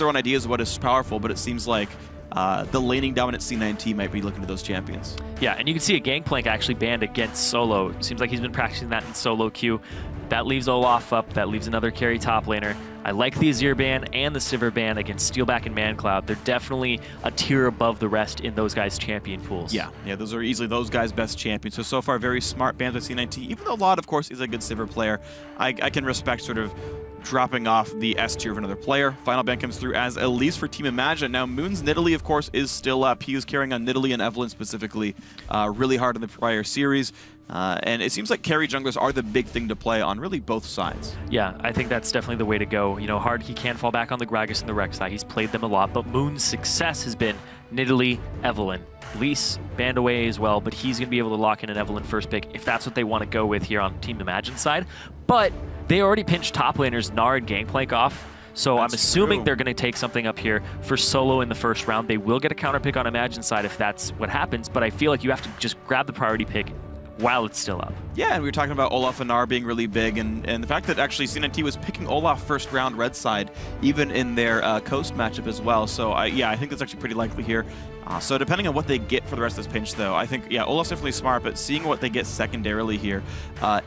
their own ideas of what is powerful, but it seems like the laning dominant C9T might be looking to those champions. Yeah, and you can see a Gangplank actually banned against solo. It seems like he's been practicing that in solo queue. That leaves Olaf up. That leaves another carry top laner. I like the Azir ban and the Sivir ban against Steelback and ManCloud. They're definitely a tier above the rest in those guys' champion pools. Yeah, those are easily those guys' best champions. So far, very smart bans with C9T. Even though Lot, of course, is a good Sivir player, I can respect sort of dropping off the S tier of another player. Final ban comes through as Elise for Team Imagine. Now, Moon's Nidalee, of course, is still up. He was carrying on Nidalee and Evelynn specifically really hard in the prior series. And it seems like carry junglers are the big thing to play on really both sides. Yeah, I think that's definitely the way to go. You know, hard, he can fall back on the Gragas and the Rek'Sai. He's played them a lot, but Moon's success has been Nidalee, Evelynn. Elise banned away as well, but he's going to be able to lock in an Evelynn first pick if that's what they want to go with here on Team Imagine side. But they already pinched top laners Gnar and Gangplank off, so I'm assuming they're going to take something up here for solo in the first round. They will get a counter pick on Imagine side if that's what happens, but I feel like you have to just grab the priority pick while it's still up. Yeah, and we were talking about Olaf and Gnar being really big, and the fact that actually C9T was picking Olaf first round red side, even in their Coast matchup as well. So yeah, I think that's actually pretty likely here. So depending on what they get for the rest of this pinch, though, I think, yeah, Olaf's definitely smart, but seeing what they get secondarily here,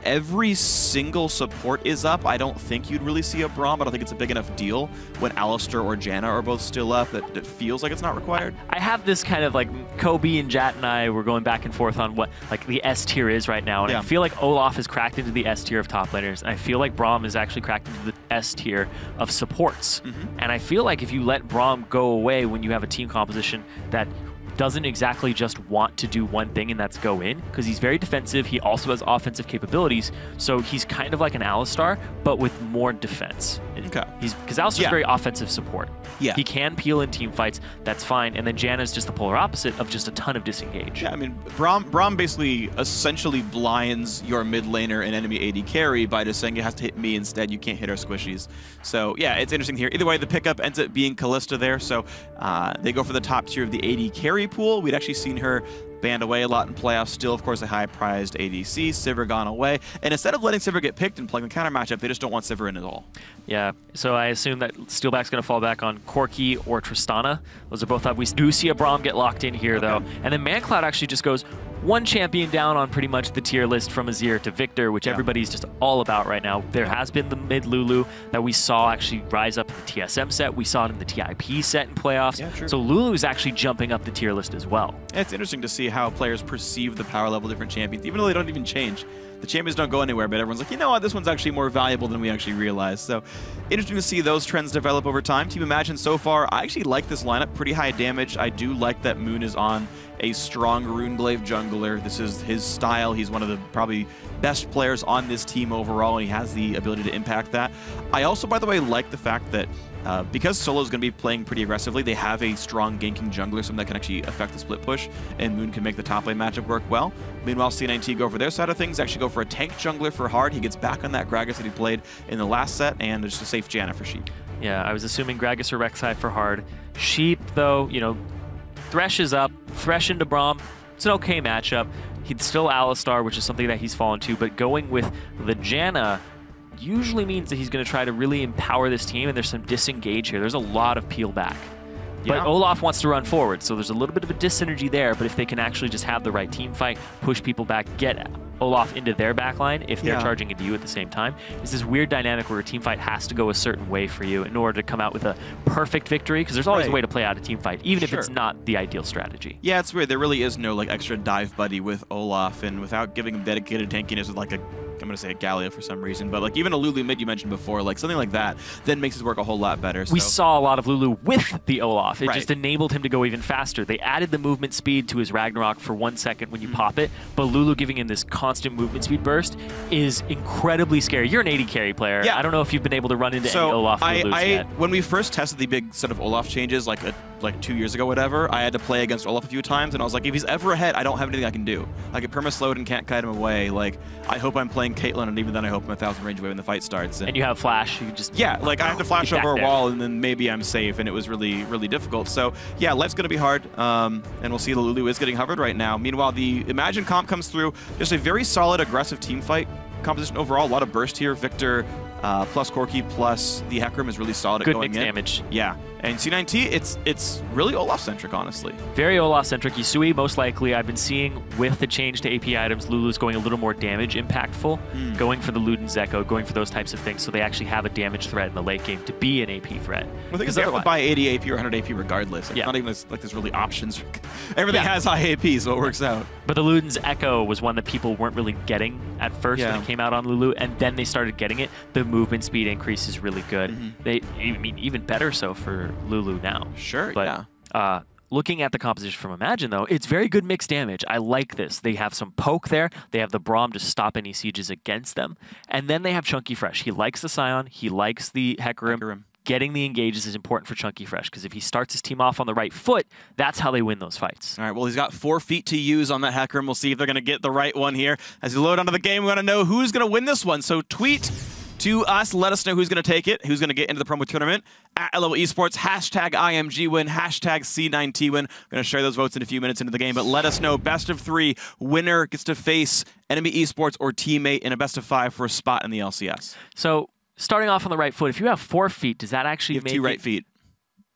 every single support is up. I don't think you'd really see a Braum, but I think it's a big enough deal when Alistar or Janna are both still up that it feels like it's not required. I have this kind of like, Kobe and Jat and I were going back and forth on what like the S tier is right now, and I feel like Olaf is cracked into the S tier of top laners, and I feel like Braum is actually cracked into the S tier of supports. And I feel like if you let Braum go away when you have a team composition that doesn't exactly just want to do one thing, and that's go in, because he's very defensive. He also has offensive capabilities, so he's kind of like an Alistar, but with more defense. Okay. Because Alistar's very offensive support. Yeah. He can peel in team fights, that's fine, and then Janna's just the polar opposite of just a ton of disengage. Yeah, I mean, Braum basically essentially blinds your mid laner and enemy AD carry by just saying it has to hit me instead, you can't hit our squishies. So yeah, it's interesting here. Either way, the pickup ends up being Kalista there, so they go for the top tier of the AD carry pool. We'd actually seen her banned away a lot in playoffs. Still, of course, a high-prized ADC. Sivir gone away. And instead of letting Sivir get picked and playing the counter matchup, they just don't want Sivir in at all. Yeah, so I assume that Steelback's going to fall back on Corki or Tristana. Those are both up. We do see a Braum get locked in here, though. And then ManCloud actually just goes one champion down on pretty much the tier list from Azir to Victor, which everybody's just all about right now. There has been the mid Lulu that we saw actually rise up in the TSM set. We saw it in the TIP set in playoffs. Yeah, true. So Lulu is actually jumping up the tier list as well. It's interesting to see how players perceive the power level of different champions, even though they don't even change. The champions don't go anywhere, but everyone's like, you know what, this one's actually more valuable than we actually realized. So interesting to see those trends develop over time. Team Imagine so far, I actually like this lineup. Pretty high damage. I do like that Moon is on a strong Runeglaive jungler. This is his style. He's one of the probably best players on this team overall, and he has the ability to impact that. I also, by the way, like the fact that because Solo's going to be playing pretty aggressively, they have a strong ganking jungler, something that can actually affect the split push, and Moon can make the top lane matchup work well. Meanwhile, C9T go for their side of things, actually go for a tank jungler for hard. He gets back on that Gragas that he played in the last set, and just a safe Janna for Sheep. Yeah, I was assuming Gragas or Rek'Sai for hard. Sheep, though, you know, Thresh is up. Thresh into Braum. It's an okay matchup. He's still Alistar, which is something that he's fallen to, but going with the Janna usually means that he's going to try to really empower this team, and there's some disengage here. There's a lot of peel back. But Olaf wants to run forward, so there's a little bit of a dyssynergy there, but if they can actually just have the right team fight, push people back, get Olaf into their backline if they're charging into you at the same time, it's this weird dynamic where a team fight has to go a certain way for you in order to come out with a perfect victory, because there's always a way to play out a team fight, even if it's not the ideal strategy. Yeah, it's weird. There really is no like extra dive buddy with Olaf, and without giving him dedicated tankiness with like a, I'm going to say a Gallia for some reason, but like even a Lulu mid you mentioned before, like something like that, then makes it work a whole lot better. So. We saw a lot of Lulu with the Olaf. It just enabled him to go even faster. They added the movement speed to his Ragnarok for 1 second when you pop it, but Lulu giving him this constant movement speed burst is incredibly scary. You're an AD carry player. I don't know if you've been able to run into any Olaf Lulus yet. When we first tested the big set of Olaf changes, like 2 years ago, whatever, I had to play against Olaf a few times, and I was like, if he's ever ahead, I don't have anything I can do. Like, it perma-slowed and can't kite him away. Like, I hope I'm playing Caitlyn, and even then I hope I'm 1,000 range away when the fight starts. And you have flash, you just... Yeah, like, I have to flash over a wall, and then maybe I'm safe, and it was really, really difficult. So, yeah, life's going to be hard, and we'll see the Lulu is getting hovered right now. Meanwhile, the Imagine comp comes through, just a very solid, aggressive team fight composition overall. A lot of burst here. Victor plus Corki plus the Hecarim is really solid at going in. Good mixed damage. Yeah, And C9T, it's really Olaf-centric, honestly. Very Olaf-centric. Yusui, most likely, I've been seeing with the change to AP items, Lulu's going a little more damage impactful, going for the Luden's Echo, going for those types of things, so they actually have a damage threat in the late game to be an AP threat. Well, because they have to buy 80 AP or 100 AP regardless. Like, not even like there's really options. Everything has high AP, so it works out. But the Luden's Echo was one that people weren't really getting at first when it came out on Lulu, and then they started getting it. The movement speed increase is really good. I mean, even better so for Lulu now. Sure, but, looking at the composition from Imagine, though, it's very good mixed damage. I like this. They have some poke there. They have the Braum to stop any sieges against them. And then they have Chunky Fresh. He likes the Scion. He likes the Hecarim. Getting the engages is important for Chunky Fresh, because if he starts his team off on the right foot, that's how they win those fights. All right, well, he's got 4 feet to use on that Hecarim. We'll see if they're going to get the right one here. As you load onto the game, we want to know who's going to win this one. So tweet to us, let us know who's going to take it, who's going to get into the promo tournament at LOL Esports, hashtag IMG win, hashtag C9T win. We're going to share those votes in a few minutes into the game, but let us know, best of 3, winner gets to face enemy esports or teammate in a best of 5 for a spot in the LCS. So starting off on the right foot, if you have 4 feet, does that actually make 2 right feet?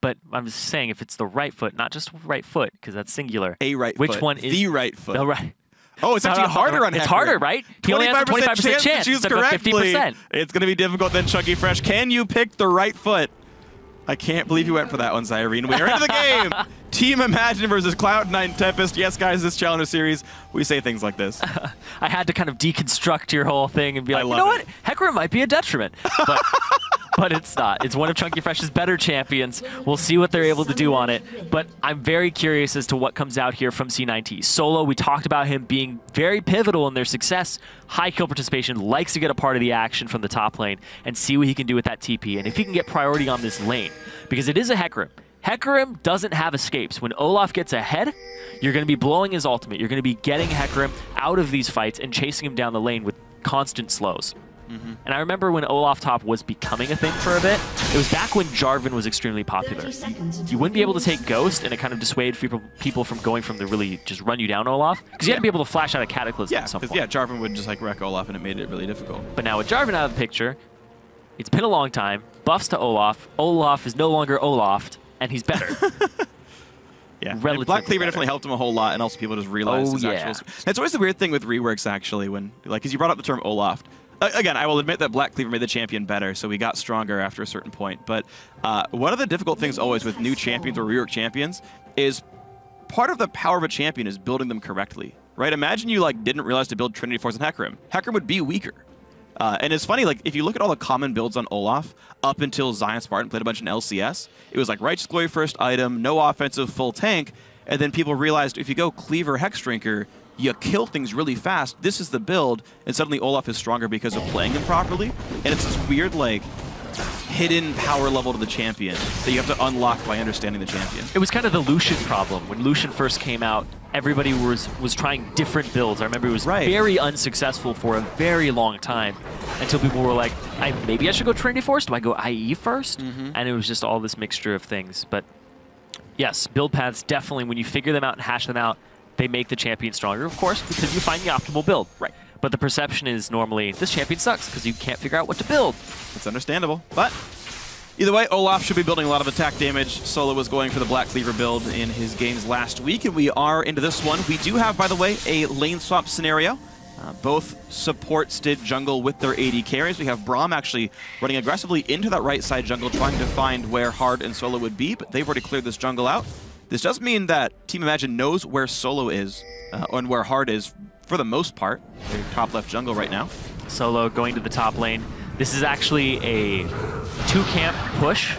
But I'm just saying, if it's the right foot, not just right foot, because that's singular. A right foot. Which one is the right foot? The right. Oh, it's actually harder on Hecarim. It's harder, right? He only has a 25% chance to choose correctly. 50%. It's going to be difficult then, Chunky Fresh. Can you pick the right foot? I can't believe you went for that one, Zirene. We are into the game. Team Imagine versus Cloud9 Tempest. Yes, guys, this Challenger Series, we say things like this. I had to kind of deconstruct your whole thing and be like, you know what? Hecarim might be a detriment. But it's not. It's one of Chunky Fresh's better champions. We'll see what they're able to do on it. But I'm very curious as to what comes out here from C9T. Solo, we talked about him being very pivotal in their success. High kill participation, likes to get a part of the action from the top lane and see what he can do with that TP. And if he can get priority on this lane, because it is a Hecarim. Hecarim doesn't have escapes. When Olaf gets ahead, you're going to be blowing his ultimate. You're going to be getting Hecarim out of these fights and chasing him down the lane with constant slows. And I remember when Olaf top was becoming a thing for a bit. It was back when Jarvan was extremely popular. You wouldn't be able to take Ghost, and it kind of dissuaded people from going from the really just run you down Olaf, because you had to be able to flash out a Cataclysm at some point. Yeah, Jarvan would just like wreck Olaf, and it made it really difficult. But now with Jarvan out of the picture, it's been a long time. Buffs to Olaf. Olaf is no longer Olaf, and he's better. Yeah, and Black Cleaver definitely helped him a whole lot, and also people just realized his actual... That's always the weird thing with reworks, actually, when, like, because you brought up the term Olaf. Again, I will admit that Black Cleaver made the champion better, so we got stronger after a certain point. But one of the difficult things always with new champions or rework champions is part of the power of a champion is building them correctly, right? Imagine you like didn't realize to build Trinity Force and Hecarim. Hecarim would be weaker. And it's funny, like, if you look at all the common builds on Olaf, up until Zion Spartan played a bunch in LCS, it was like Righteous Glory first item, no offensive, full tank, and then people realized if you go Cleaver Hexdrinker, you kill things really fast. This is the build, and suddenly Olaf is stronger because of playing him properly. And it's this weird, like, hidden power level to the champion that you have to unlock by understanding the champion. It was kind of the Lucian problem. When Lucian first came out, everybody was trying different builds. I remember it was very unsuccessful for a very long time until people were like, maybe I should go Trinity Force? Do I go IE first? And it was just all this mixture of things. But yes, build paths definitely, when you figure them out and hash them out, they make the champion stronger, of course, because you find the optimal build. Right. But the perception is normally, this champion sucks because you can't figure out what to build. It's understandable. But either way, Olaf should be building a lot of attack damage. Solo was going for the Black Cleaver build in his games last week, and we are into this one. We do have, by the way, a lane swap scenario. Both supports did jungle with their AD carries. We have Braum actually running aggressively into that right side jungle, trying to find where Hard and Solo would be, but they've already cleared this jungle out. This does mean that Team Imagine knows where Solo is and where Hard is for the most part. They're top left jungle right now. Solo going to the top lane. This is actually a 2-camp push.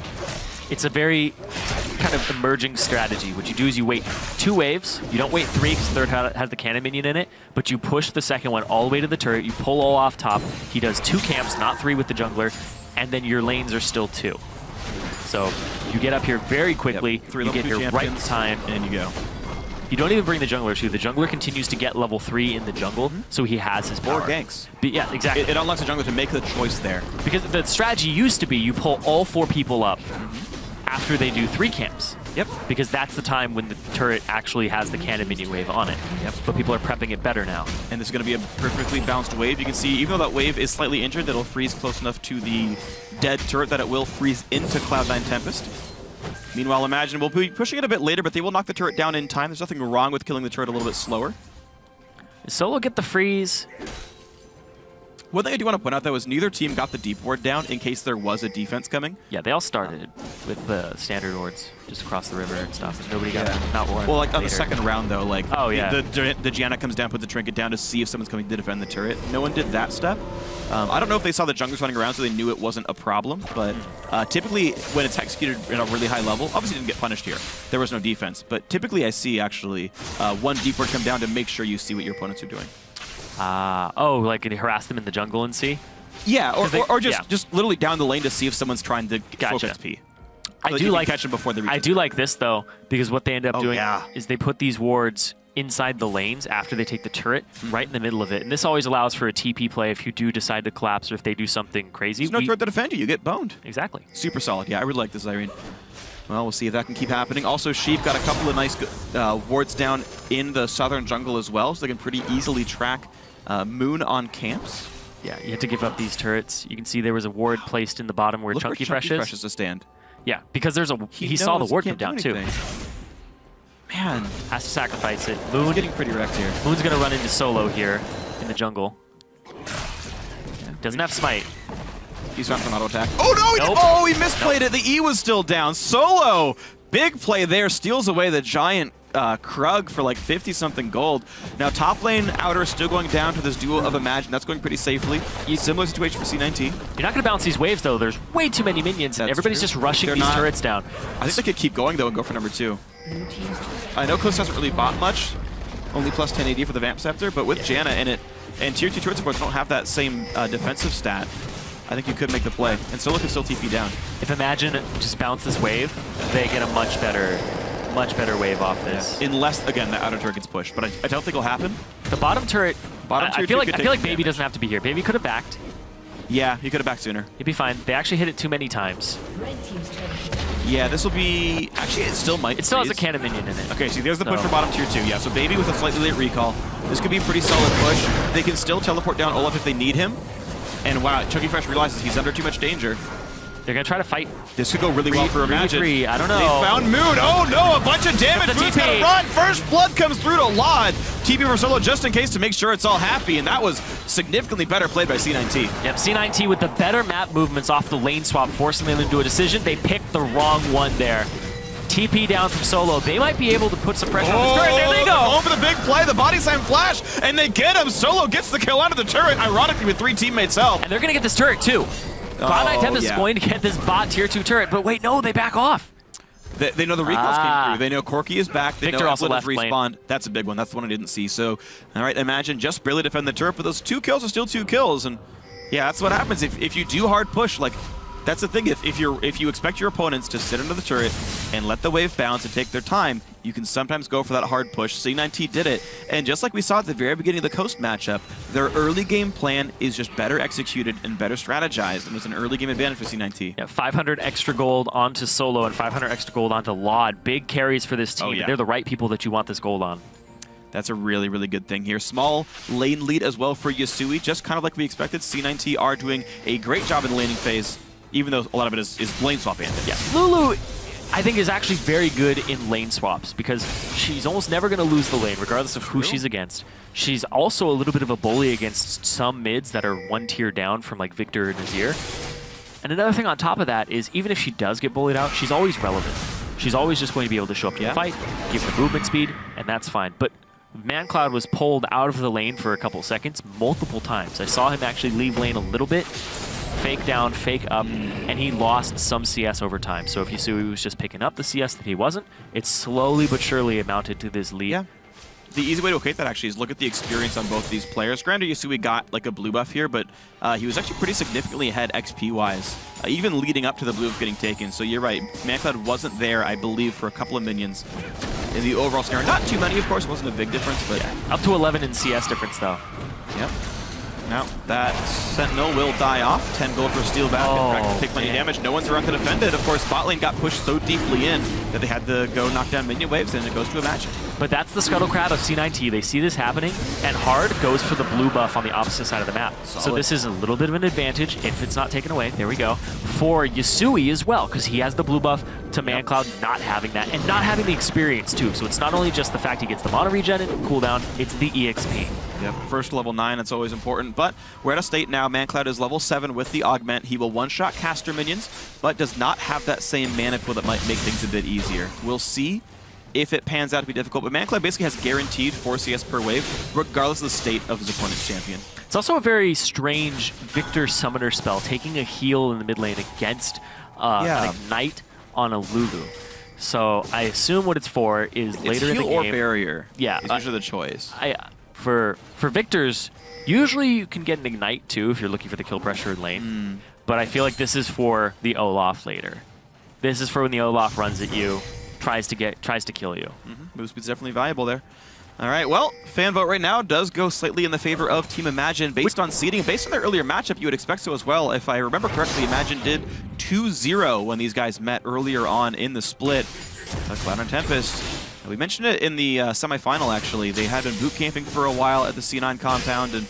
It's a very kind of emerging strategy. What you do is you wait 2 waves. You don't wait 3 because third has the cannon minion in it, but you push the second one all the way to the turret. You pull Olaf top. He does 2 camps, not 3 with the jungler, and then your lanes are still 2. So you get up here very quickly, you get here right in time, and you go. You don't even bring the jungler too. The jungler continues to get level 3 in the jungle, so he has his power. Or ganks. But yeah, exactly. It unlocks the jungler to make the choice there. Because the strategy used to be you pull all 4 people up after they do 3 camps. Yep. Because that's the time when the turret actually has the cannon minion wave on it. Yep. But people are prepping it better now. And this is going to be a perfectly bounced wave. You can see, even though that wave is slightly injured, that'll freeze close enough to the dead turret that it will freeze into Cloud9 Tempest. Meanwhile, Imagine will be pushing it a bit later, but they will knock the turret down in time. There's nothing wrong with killing the turret a little bit slower. Does Solo get the freeze? One thing I do want to point out, though, is neither team got the deep ward down in case there was a defense coming. Yeah, they all started with the standard wards just across the river and stuff. Nobody got not warned. Well, like on the second round, though, like the Gianna comes down, put the trinket down to see if someone's coming to defend the turret. No one did that step. I don't know if they saw the junglers running around, so they knew it wasn't a problem. But typically, when it's executed at a really high level, obviously didn't get punished here. There was no defense. But typically, I see actually one deep ward come down to make sure you see what your opponents are doing. Oh, like harass them in the jungle and see? Yeah, or just literally down the lane to see if someone's trying to focus XP. I do like catch them before they reach. I do like this though, because what they end up doing is they put these wards inside the lanes after they take the turret, right in the middle of it. And this always allows for a TP play if you do decide to collapse or if they do something crazy. There's no turret to defend you. You get boned. Exactly. Super solid. Yeah, I really like this, Zirene. Well, we'll see if that can keep happening. Also, Sheep got a couple of nice wards down in the southern jungle as well, so they can pretty easily track Moon on camps. Yeah, you have to give up these turrets. You can see there was a ward placed in the bottom where Chunky Fresh is to stand. Yeah, because there's he saw the ward come down too. Man, has to sacrifice it. Moon getting pretty wrecked here. Moon's gonna run into Solo here in the jungle. Doesn't have smite. He's found an auto attack. Oh no! He misplayed it. The E was still down. Solo, big play there, steals away the giant Krug for like 50-something gold. Now top lane outer still going down to this duo of Imagine. That's going pretty safely. Similar situation for C9T. You're not going to bounce these waves though. There's way too many minions and everybody's just rushing these turrets down. I think they could keep going though and go for number 2. I know Cliss hasn't really bought much. Only plus 1080 for the Vamp Scepter, but with Janna in it, and tier 2 turret supports don't have that same defensive stat, I think you could make the play. And Solo can still TP down. If Imagine just bounce this wave, they get a much better wave off this. Yeah. Unless, again, the outer turret gets pushed. But I don't think it'll happen. The bottom turret, I feel like Baby doesn't have to be here. Baby could have backed. Yeah, he could have backed sooner. He'd be fine. They actually hit it too many times. Yeah, this will be... Actually, it still might. It still has a cannon minion in it. Okay, so there's the push for bottom tier 2. Yeah, so Baby with a slightly late recall. This could be a pretty solid push. They can still teleport down Olaf if they need him. And wow, Chunky Fresh realizes he's under too much danger. They're going to try to fight. This could go really well for Imagine. I don't know. They found Moon. Oh no, a bunch of damage. Moon's got to run. First blood comes through to Lod. TP for Solo just in case to make sure it's all happy. And that was significantly better played by C9T. Yep, C9T with the better map movements off the lane swap, forcing them into a decision. They picked the wrong one there. TP down from Solo. They might be able to put some pressure on this turret. There they go. Going for the big play, the body slam flash, and they get him. Solo gets the kill out of the turret, ironically with 3 teammates help. And they're going to get this turret too. Tempest is going to get this bot tier 2 turret, but wait, no, they back off. They know the recalls came through. They know Corki is back. They Victor know also left respawned. That's a big one. That's the one I didn't see. So, all right, Imagine just barely defend the turret, but those 2 kills are still 2 kills. And yeah, that's what happens if you do hard push. Like, that's the thing. If you expect your opponents to sit under the turret and let the wave bounce and take their time, you can sometimes go for that hard push. C9T did it, and just like we saw at the very beginning of the Coast matchup, their early game plan is just better executed and better strategized, and was an early game advantage for C9T. Yeah, 500 extra gold onto Solo and 500 extra gold onto Lod. Big carries for this team. Oh, yeah. They're the right people that you want this gold on. That's a really, really good thing here. Small lane lead as well for Yasui, just kind of like we expected. C9T are doing a great job in the laning phase, even though a lot of it is lane swap bandit. Yeah, Lulu, I think, is actually very good in lane swaps because she's almost never going to lose the lane, regardless of who she's against. She's also a little bit of a bully against some mids that are 1 tier down from like Victor and Azir. And another thing on top of that is even if she does get bullied out, she's always relevant. She's always just going to be able to show up to the fight, give her movement speed, and that's fine. But ManCloud was pulled out of the lane for a couple seconds multiple times. I saw him actually leave lane a little bit, fake down, fake up, and he lost some CS over time. So if Yasui was just picking up the CS that he wasn't, it slowly but surely amounted to this lead. Yeah. The easy way to equate that actually is look at the experience on both these players. Granted, Yasui got like a blue buff here, but he was actually pretty significantly ahead XP-wise, even leading up to the blue buff getting taken. So you're right, ManCloud wasn't there, I believe, for a couple of minions in the overall scenario. Not too many, of course, wasn't a big difference, but... Yeah. Up to 11 in CS difference, though. Yep. Now, that Sentinel will die off. 10 gold for steal back and Phreak will take plenty of damage. No one's around to defend it. Of course, bot lane got pushed so deeply in that they had to go knock down minion waves, and it goes to Imagine. But that's the scuttle crab of C9T. They see this happening, and Hard goes for the blue buff on the opposite side of the map. Solid. So this is a little bit of an advantage if it's not taken away. There we go. For Yasui as well, because he has the blue buff to ManCloud not having that, and not having the experience too. So it's not only just the fact he gets the mono regen and cooldown, it's the EXP. Yep, first level 9, that's always important. But we're at a state now, ManCloud is level 7 with the augment. He will one-shot caster minions, but does not have that same mana pool that might make things a bit easier. We'll see if it pans out to be difficult, but ManCloud basically has guaranteed 4 CS per wave, regardless of the state of his opponent's champion. It's also a very strange Victor Summoner spell, taking a heal in the mid lane against an Ignite on a Lulu. So I assume what it's for is later in the game. Heal or barrier. Yeah, is usually the choice. For Victors, usually you can get an Ignite too if you're looking for the kill pressure in lane. But I feel like this is for the Olaf later. This is for when the Olaf runs at you, tries to kill you. Move speed's definitely valuable there. All right, well, fan vote right now does go slightly in the favor of Team Imagine based on seeding. Based on their earlier matchup, you would expect so as well. If I remember correctly, Imagine did 2-0 when these guys met earlier on in the split. Cloud and Tempest. We mentioned it in the semifinal, actually. They had been boot camping for a while at the C9 compound, and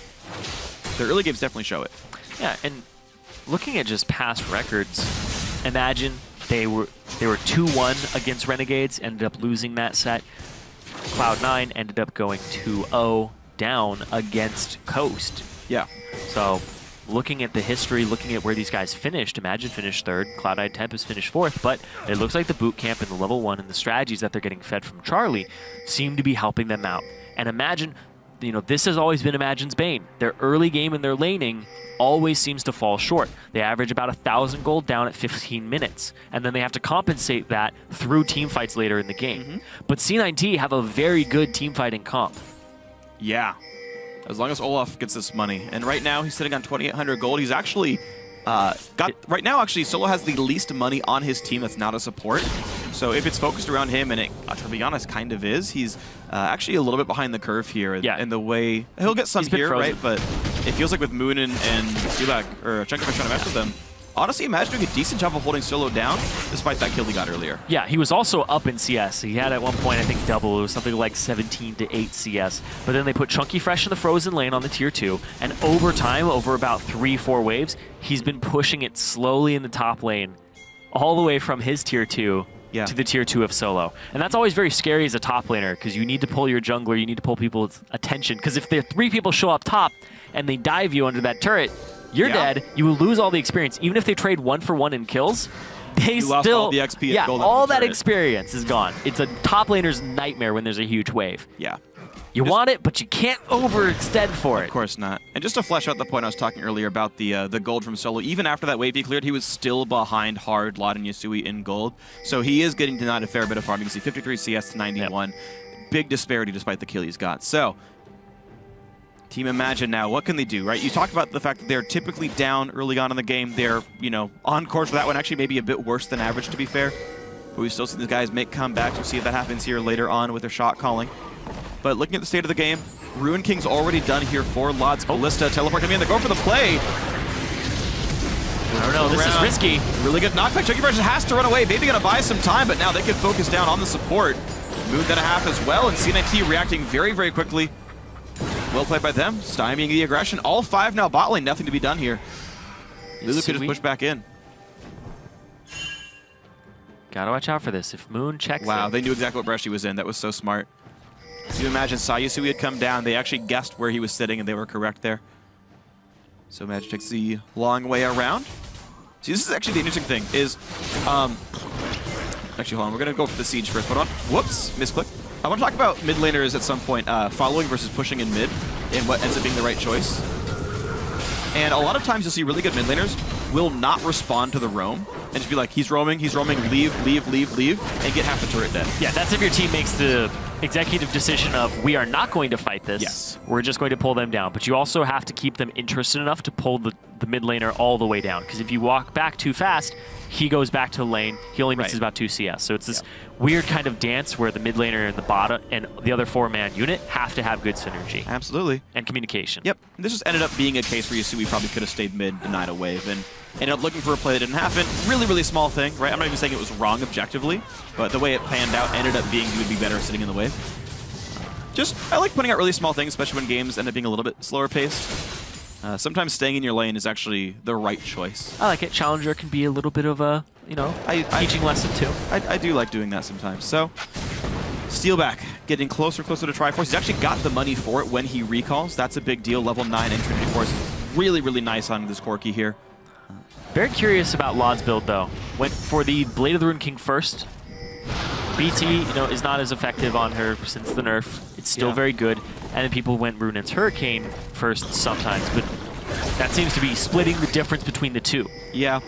their early games definitely show it. Yeah, and looking at just past records, Imagine they were 2-1 against Renegades, ended up losing that set. Cloud9 ended up going 2-0 down against Coast. Yeah. So looking at the history, looking at where these guys finished, Imagine finished 3rd, Cloud9 Tempest finished 4th, but it looks like the boot camp and the level 1 and the strategies that they're getting fed from Charlie seem to be helping them out. And Imagine, you know, this has always been Imagine's bane. Their early game and their laning always seems to fall short. They average about 1,000 gold down at 15 minutes, and then they have to compensate that through team fights later in the game. But C9T have a very good team fighting comp. Yeah. As long as Olaf gets this money. And right now, he's sitting on 2,800 gold. He's actually right now, actually, Solo has the least money on his team that's not a support. So if it's focused around him, and it, to be honest, kind of is, he's actually a little bit behind the curve here. Yeah. In the way, he'll get some here, frozen. right? But it feels like with Moon and Subak, or Chunkifish trying to mess with them, honestly, Imagine doing a decent job of holding Solo down, despite that kill he got earlier. Yeah, he was also up in CS. He had at one point, I think, double. It was something like 17 to 8 CS. But then they put Chunky Fresh in the frozen lane on the tier 2, and over time, over about 3-4 waves, he's been pushing it slowly in the top lane, all the way from his tier 2 to the tier 2 of Solo. And that's always very scary as a top laner, because you need to pull your jungler, you need to pull people's attention, because if there 3 people show up top, and they dive you under that turret, you're dead. You will lose all the experience. Even if they trade 1-for-1 in kills, they lost all the XP. Yeah, all that experience is gone. It's a top laner's nightmare when there's a huge wave. Yeah. You want it, but you can't overextend for it. Of course not. And just to flesh out the point I was talking earlier about the gold from Solo, even after that wave he cleared, he was still behind Hard, Lot, and Yasui in gold. So he is getting denied a fair bit of farm. You can see 53 CS to 91. Big disparity despite the kill he's got. So Team Imagine now, what can they do, right? You talked about the fact that they're typically down early on in the game. They're, you know, on course for that one, actually maybe a bit worse than average, to be fair. But we've still seen these guys make comebacks. We'll see if that happens here later on with their shot calling. But looking at the state of the game, Ruin King's already done here for Lod's Ballista. Teleport coming in, they go for the play. I don't know, this is risky. Really good knockback. Chunky Fresh has to run away. Maybe gonna buy some time, but now they can focus down on the support. Moved and a half as well, and C9T reacting very, very quickly. Well played by them, stymieing the aggression. All 5 now bot lane, nothing to be done here. Lulu could just push back in. Gotta watch out for this. If Moon checks they knew exactly what brush he was in. That was so smart. So you imagine Yasui had come down. They actually guessed where he was sitting, and they were correct there. So Imagine takes the long way around. See, this is actually the interesting thing, is... actually, hold on. We're going to go for the siege first. Hold on. Whoops. Misclick. I want to talk about mid laners at some point, following versus pushing in mid, and what ends up being the right choice. And a lot of times you'll see really good mid laners will not respond to the roam and just be like, he's roaming, leave, and get half the turret dead. Yeah, that's if your team makes the executive decision of, we are not going to fight this. Yes. We're just going to pull them down. But you also have to keep them interested enough to pull the mid laner all the way down. Because if you walk back too fast, he goes back to the lane. He only misses about 2 CS. So it's this weird kind of dance where the mid laner and the bot and the other 4-man unit have to have good synergy. Absolutely. And communication. Yep. This just ended up being a case where Yasui probably could have stayed mid, denied a wave, and ended up looking for a play that didn't happen. Really, really small thing, right? I'm not even saying it was wrong objectively, but the way it panned out ended up being he would be better sitting in the wave. I like putting out really small things, especially when games end up being a little bit slower paced. Sometimes staying in your lane is actually the right choice. I like it. Challenger can be a little bit of a, teaching lesson too. I do like doing that sometimes. So, Steelback getting closer and closer to Triforce. He's actually got the money for it when he recalls. That's a big deal. Level 9 in Trinity Force. Really, really nice on this Corki here. Very curious about Laud's build though. Went for the Blade of the Rune King first. BT, is not as effective on her since the nerf. It's still very good. And then people went Rune's Hurricane first sometimes, but that seems to be splitting the difference between the two. Yeah.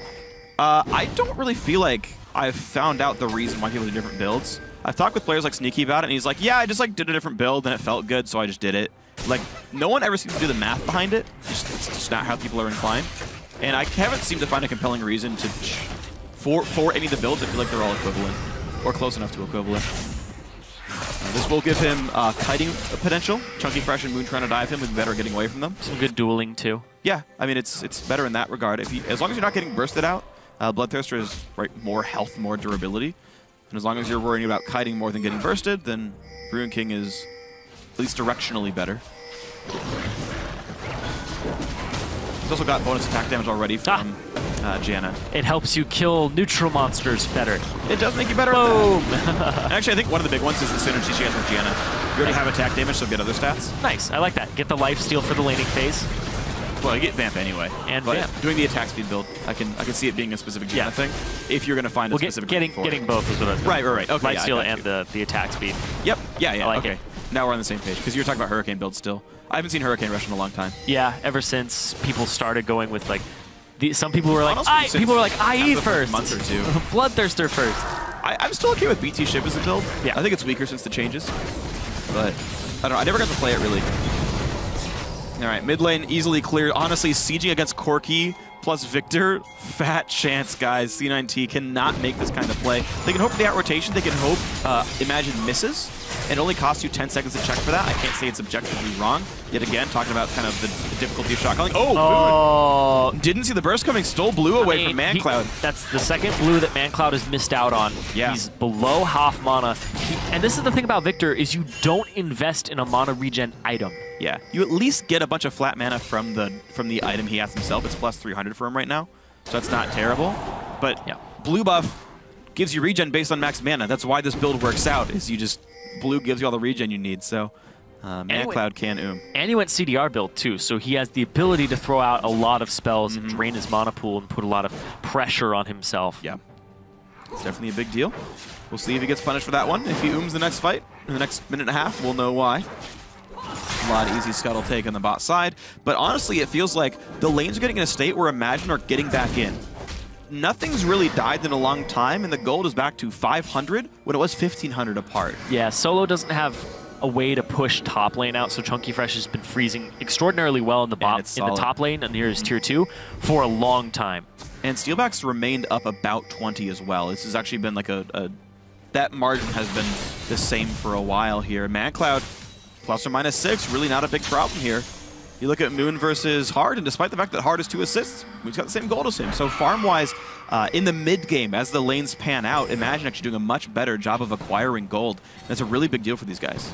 I don't really feel like I've found out the reason why people do different builds. I've talked with players like Sneaky about it, and he's like, yeah, I just did a different build and it felt good, so I just did it. Like, no one ever seems to do the math behind it. It's just not how people are inclined. And I haven't seemed to find a compelling reason to for any of the builds. I feel like they're all equivalent, or close enough to equivalent. This will give him kiting potential. Chunky Fresh and Moon trying to dive him would be better getting away from them. Some good dueling too. Yeah, I mean it's better in that regard. As long as you're not getting bursted out, Bloodthirster is more health, more durability, and as long as you're worrying about kiting more than getting bursted, then Rune King is at least directionally better. He's also got bonus attack damage already from Janna. It helps you kill neutral monsters better. It does make you better. Boom! Actually, I think one of the big ones is the synergy she has with Janna. You already have attack damage, so get other stats. Nice, I like that. Get the life steal for the laning phase. Well, you get Vamp anyway. And but Vamp. Doing the attack speed build, I can see it being a specific Janna thing. If you're going to find a specific getting both is what I was Right. Okay, life steal and the attack speed. Yep. Yeah. I like okay. it. Now we're on the same page because you were talking about Hurricane build still. I haven't seen Hurricane Rush in a long time. Yeah, ever since people started going with like, some people were like, Honestly, people were like, IE first, month or two. Bloodthirster first. I'm still okay with BT Ship as a build. Yeah. I think it's weaker since the changes, but I don't know. I never got to play it really. All right, mid lane easily cleared. Honestly, sieging against Corki plus Victor, fat chance, guys. C9T cannot make this kind of play. They can hope for the out rotation. They can hope Imagine misses. It only costs you 10 seconds to check for that. I can't say it's objectively wrong. Yet again, talking about kind of the difficulty of shot calling. Oh, Boon. Didn't see the burst coming. Stole blue away from ManCloud. That's the second blue that ManCloud has missed out on. Yeah. He's below half mana. And this is the thing about Victor, is you don't invest in a mana regen item. Yeah, you at least get a bunch of flat mana from the item he has himself. It's plus 300 for him right now, so that's not terrible. But blue buff gives you regen based on max mana. That's why this build works out, is you just, blue gives you all the regen you need, so ManCloud can And he went CDR build too, so he has the ability to throw out a lot of spells and drain his mana pool and put a lot of pressure on himself. Yeah, it's definitely a big deal. We'll see if he gets punished for that one. If he ooms the next fight, in the next minute and a half, we'll know why. A lot of easy scuttle take on the bot side, but honestly, it feels like the lanes are getting in a state where Imagine are getting back in. Nothing's really died in a long time, and the gold is back to 500 when it was 1,500 apart. Yeah, Solo doesn't have a way to push top lane out, so Chunky Fresh has been freezing extraordinarily well in the top lane and near his tier 2 for a long time. And Steelback's remained up about 20 as well. This has actually been like that margin has been the same for a while here. ManCloud plus or minus 6, really not a big problem here. You look at Moon versus Hard, and despite the fact that Hard has 2 assists, Moon's got the same gold as him. So farm-wise, in the mid-game, as the lanes pan out, Imagine actually doing a much better job of acquiring gold. That's a really big deal for these guys.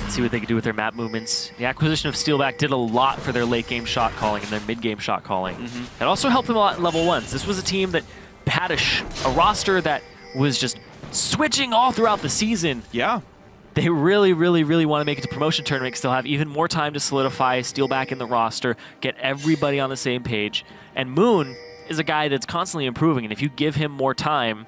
Let's see what they can do with their map movements. The acquisition of Steelback did a lot for their late-game shot calling and their mid-game shot calling. It also helped them a lot in level 1s. This was a team that had a roster that was just switching all throughout the season. Yeah. They really, really, really want to make it to promotion tournament, still have even more time to solidify Steelback in the roster, get everybody on the same page. And Moon is a guy that's constantly improving, and if you give him more time,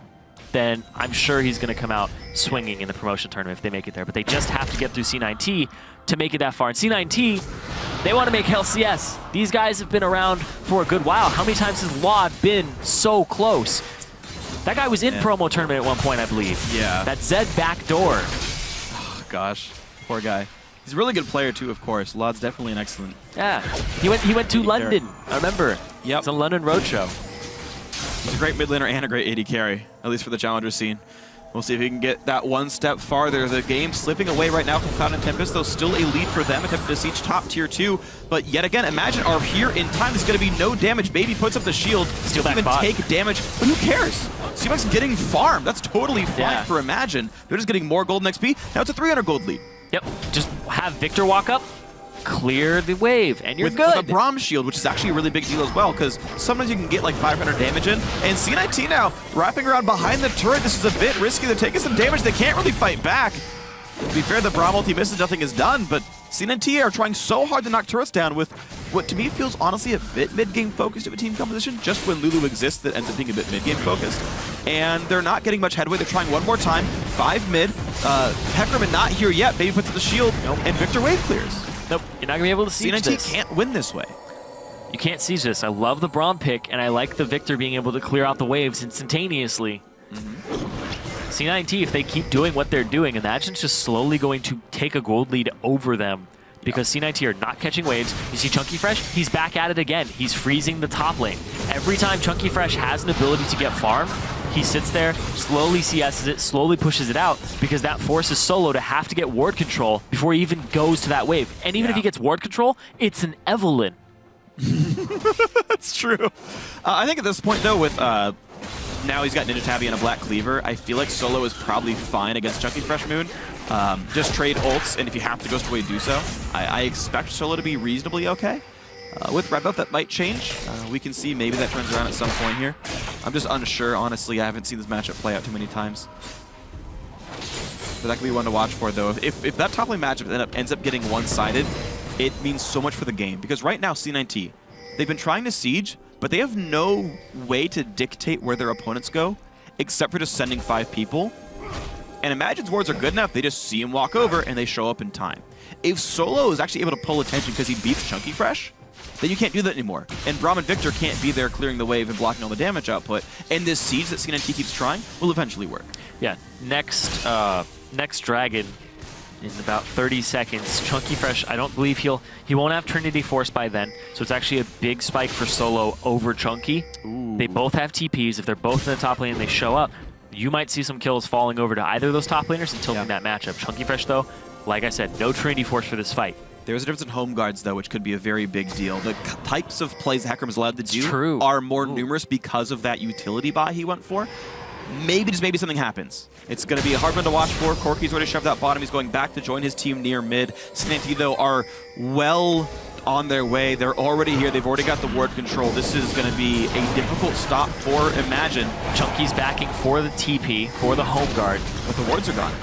then I'm sure he's going to come out swinging in the promotion tournament if they make it there. But they just have to get through C9T to make it that far. And C9T, They want to make LCS. These guys have been around for a good while. How many times has Laud been so close? That guy was in promo tournament at one point, I believe. Yeah. That Zed backdoor. Oh, gosh. Poor guy. He's a really good player, too, of course. Laud's definitely an excellent... Yeah. He went to London, I remember. Yep. It's a London roadshow. He's a great mid laner and a great AD carry, at least for the challenger scene. We'll see if he can get that one step farther. The game slipping away right now from Cloud and Tempest, though still a lead for them, attempting to siege top tier 2. But yet again, Imagine are here in time. There's going to be no damage. Baby puts up the shield. Steal back even bot. Take damage, but who cares? C9T's getting farmed. That's totally fine for Imagine. They're just getting more gold and XP. Now it's a 300 gold lead. Yep. Just have Victor walk up, clear the wave, and you're good. With a Braum shield, which is actually a really big deal as well, because sometimes you can get like 500 damage in. And C9T now wrapping around behind the turret. This is a bit risky. They're taking some damage. They can't really fight back. To be fair, the Braum ulti misses, nothing is done, but C9T are trying so hard to knock turrets down with what to me feels honestly a bit mid-game focused of a team composition. Just when Lulu exists, that ends up being a bit mid-game focused. And they're not getting much headway. They're trying one more time. 5 mid. Heckerman not here yet. Baby puts up the shield, and Victor wave clears. Nope, you're not going to be able to siege this. C9T can't win this way. You can't siege this. I love the Braum pick, and I like the Victor being able to clear out the waves instantaneously. C9T, if they keep doing what they're doing, Imagine's just slowly going to take a gold lead over them because C9T are not catching waves. You see Chunky Fresh, he's back at it again. He's freezing the top lane. Every time Chunky Fresh has an ability to get farm, he sits there, slowly CS's it, slowly pushes it out because that forces Solo to have to get ward control before he even goes to that wave. And even if he gets ward control, it's an Evelyn. That's true. I think at this point, though, with now he's got Ninja Tabby and a Black Cleaver, I feel like Solo is probably fine against Chunky Fresh Moon. Just trade ults, and if you have to Ghost Away, do so. I expect Solo to be reasonably okay. With red buff, that might change. We can see maybe that turns around at some point here. I'm just unsure, honestly. I haven't seen this matchup play out too many times. But that could be one to watch for, though. If that top lane matchup ends up getting one-sided, it means so much for the game. Because right now, C9T, they've been trying to siege, but they have no way to dictate where their opponents go, except for just sending 5 people. And Imagine's wards are good enough, they just see him walk over, and they show up in time. If Solo is actually able to pull attention because he beats Chunky Fresh, then you can't do that anymore. And Braum and Victor can't be there clearing the wave and blocking all the damage output. And this siege that C9T keeps trying will eventually work. Yeah, next Dragon in about 30 seconds. Chunky Fresh, I don't believe he won't have Trinity Force by then, so it's actually a big spike for Solo over Chunky. Ooh. They both have TPs. If they're both in the top lane and they show up, you might see some kills falling over to either of those top laners and tilting that matchup. Chunky Fresh, though, like I said, no Trinity Force for this fight. There's a difference in home guards, though, which could be a very big deal. The types of plays Hecarim is allowed to do are more numerous because of that utility buy he went for. Maybe, just maybe something happens. It's going to be a hard one to watch for. Corki's already shoved out bottom. He's going back to join his team near mid. C9T, though, are well on their way. They're already here. They've already got the ward control. This is going to be a difficult stop for Imagine. Chunky's backing for the TP, for the home guard. But the wards are gone.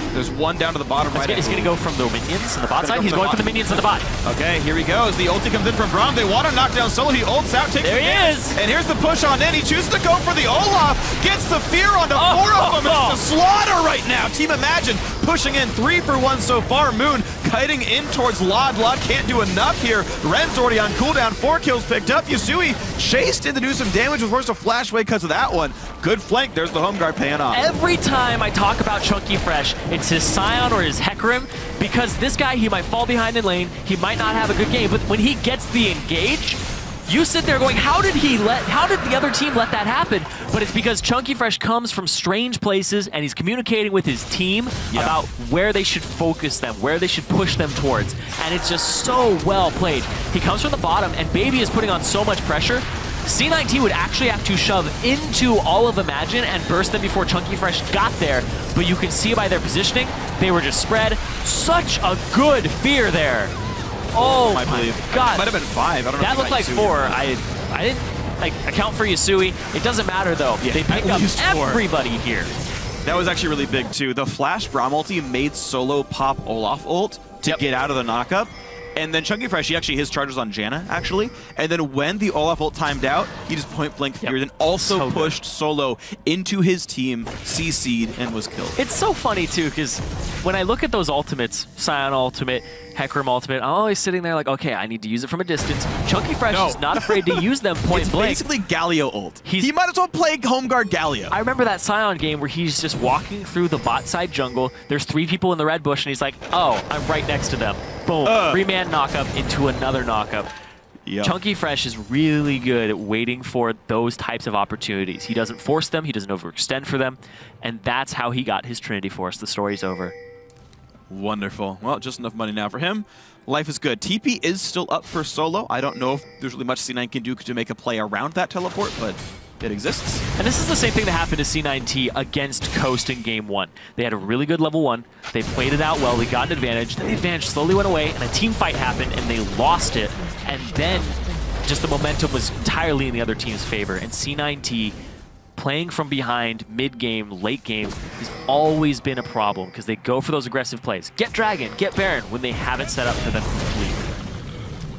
There's one down to the bottom right. He's going to go from the minions on the bot side. He's going for the minions on the bot. Okay, here he goes. The ulti comes in from Braum. They want to knock down Solo. He ults out, takes there the he is. And here's the push on in. He chooses to go for the Olaf. Gets the fear onto 4 of them. It's a slaughter right now. Team Imagine pushing in 3 for 1 so far. Moon kiting in towards Laud. Laud can't do enough here. Ren's already on cooldown. 4 kills picked up. Yusui chased in to do some damage. Was forced to flash away because of that one. Good flank. There's the home guard paying off. Every time I talk about Chunky Fresh, it's his Scion or his Hecarim, because this guy, he might fall behind in lane, he might not have a good game, but when he gets the engage, you sit there going, how did the other team let that happen? But it's because Chunky Fresh comes from strange places and he's communicating with his team about where they should focus them, where they should push them towards. And it's just so well played. He comes from the bottom and Baby is putting on so much pressure. C9T would actually have to shove into all of Imagine and burst them before Chunky Fresh got there. But you can see by their positioning, they were just spread. Such a good fear there. Oh my God. Might have been 5. I don't know. That looked like 4. I didn't account for Yusui. It doesn't matter though. Yeah, they pick up everybody here. That was actually really big too. The flash Braum ulti made Solo pop Olaf ult to get out of the knockup. And then Chunky Fresh, his charge was on Janna, actually. And then when the Olaf ult timed out, he just point-blank feared and also pushed Solo into his team, CC'd, and was killed. It's so funny, too, because when I look at those ultimates, Sion ultimate, Hecarim ultimate, I'm always sitting there like, okay, I need to use it from a distance. Chunky Fresh is not afraid to use them point-blank. It's basically Galio ult. He might as well play Home Guard Galio. I remember that Sion game where he's just walking through the bot side jungle. There's 3 people in the red bush, and he's like, oh, I'm right next to them. Boom. 3-man knockup into another knockup. Yep. Chunky Fresh is really good at waiting for those types of opportunities. He doesn't force them. He doesn't overextend for them. And that's how he got his Trinity Force. The story's over. Wonderful. Well, just enough money now for him. Life is good. TP is still up for Solo. I don't know if there's really much C9 can do to make a play around that teleport, but it exists. And this is the same thing that happened to C9T against Coast in Game 1. They had a really good level 1. They played it out well. They got an advantage. Then the advantage slowly went away, and a team fight happened, and they lost it. And then just the momentum was entirely in the other team's favor. And C9T playing from behind, mid-game, late game, has always been a problem because they go for those aggressive plays. Get Dragon, get Baron, when they have it set up for them completely.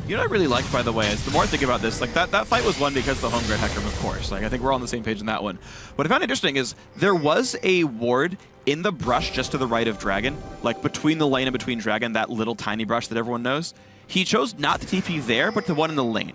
You know what I really liked, by the way, is the more I think about this, like that fight was won because of the home guard Hecarim, of course. Like I think we're all on the same page in that one. What I found interesting is there was a ward in the brush just to the right of Dragon, like between the lane and between Dragon, that little tiny brush that everyone knows. He chose not to TP there, but the one in the lane.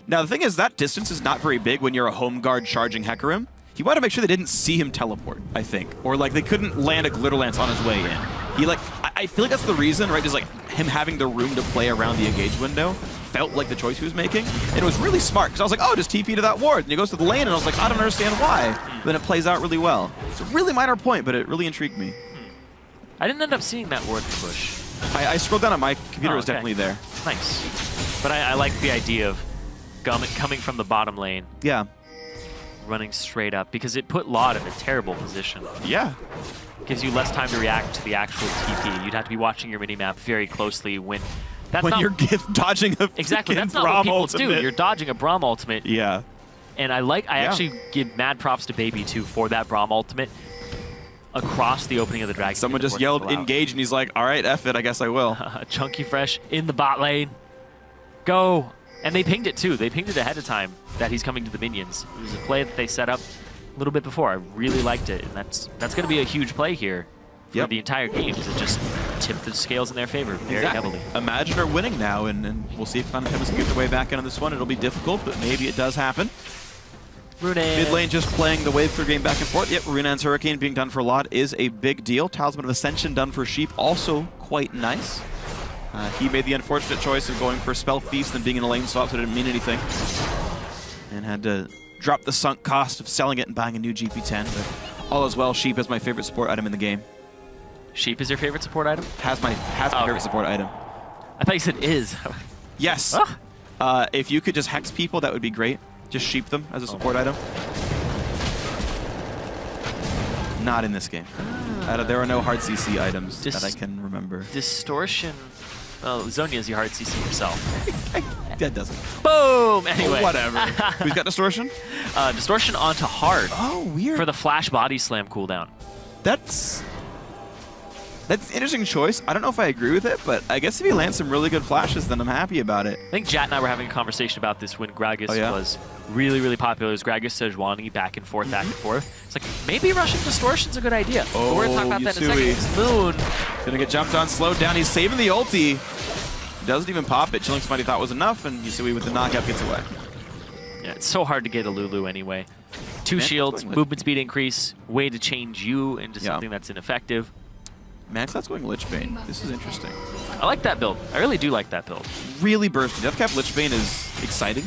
Now the thing is, that distance is not very big when you're a home guard charging Hecarim. He wanted to make sure they didn't see him teleport, I think. Or like they couldn't land a Glitter Lance on his way in. He like, I feel like that's the reason, right? Just like him having the room to play around the engage window felt like the choice he was making. And it was really smart, because I was like, oh, just TP to that ward. And he goes to the lane, and I was like, I don't understand why. But then it plays out really well. It's a really minor point, but it really intrigued me. I didn't end up seeing that ward push. I scrolled down on my computer, it was definitely there. Nice. But I like the idea of coming from the bottom lane. Yeah. Running straight up, because it put Laud in a terrible position. Yeah. Gives you less time to react to the actual TP. You'd have to be watching your minimap very closely when you're dodging a exactly, that's not what people do. You're dodging a Braum ultimate. Yeah. And I actually give mad props to Baby too for that Braum ultimate across the opening of the Dragon. Someone just yelled engage, and he's like, all right, F it, I guess I will. Chunky Fresh in the bot lane. Go. And they pinged it too. They pinged it ahead of time that he's coming to the minions. It was a play that they set up a little bit before. I really liked it, and that's going to be a huge play here for the entire game, to just tip the scales in their favor very heavily. Imagine are winning now, and we'll see if Tempest can get their way back in on this one. It'll be difficult, but maybe it does happen. Rune. Mid lane just playing the wave through game back and forth. Yep, Runaan's Hurricane being done for a lot is a big deal. Talisman of Ascension done for Sheep, also quite nice. He made the unfortunate choice of going for Spell Feast and being in a lane swap, so it didn't mean anything. And had to drop the sunk cost of selling it and buying a new GP10. But all is well. Sheep is my favorite support item in the game. Sheep is your favorite support item? Has my favorite support item. I thought you said is. Yes. If you could just hex people, that would be great. Just sheep them as a support item. Not in this game. There are no hard CC items that I can remember. Distortion. Well, Zhonya's your hard CC yourself. That doesn't. Boom! Anyway. Whatever. Who's got Distortion? Distortion onto hard. Oh, weird. For the flash body slam cooldown. That's an interesting choice. I don't know if I agree with it, but I guess if he lands some really good flashes, then I'm happy about it. I think Jat and I were having a conversation about this when Gragas was really, really popular. It was Gragas Sejuani back and forth, back and forth. It's like, maybe rushing Distortion's a good idea. Oh, but we're going to talk about that in a second. Moon. Gonna get jumped on, slowed down. He's saving the ulti. Doesn't even pop it. Chilling Smite thought was enough, and Yusui with the knockout gets away. Yeah, it's so hard to get a Lulu anyway. 2 shields, movement speed increase, way to change you into something that's ineffective. Max, going Lichbane. This is interesting. I like that build. I really do like that build. Really bursty. Deathcap Lichbane is exciting.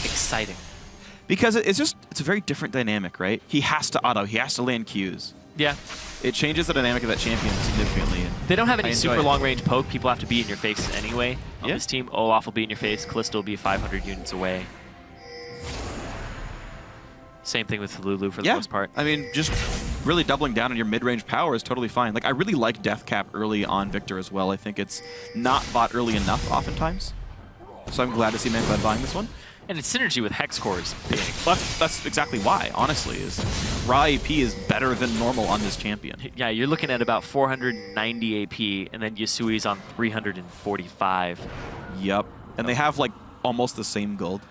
Exciting. Because it's a very different dynamic, right? He has to auto. He has to land Qs. Yeah. It changes the dynamic of that champion significantly. They don't have any super long-range poke. People have to be in your face anyway. On this team, Olaf will be in your face. Callisto will be 500 units away. Same thing with Lulu for the most part. I mean, just really doubling down on your mid-range power is totally fine. Like, I really like Deathcap early on Victor as well. I think it's not bought early enough oftentimes. So I'm glad to see Manfred buying this one. And its synergy with Hex Core is big. That's exactly why, honestly, is raw AP is better than normal on this champion. Yeah, you're looking at about 490 AP, and then Yasui's on 345. Yep. And they have, like, almost the same gold.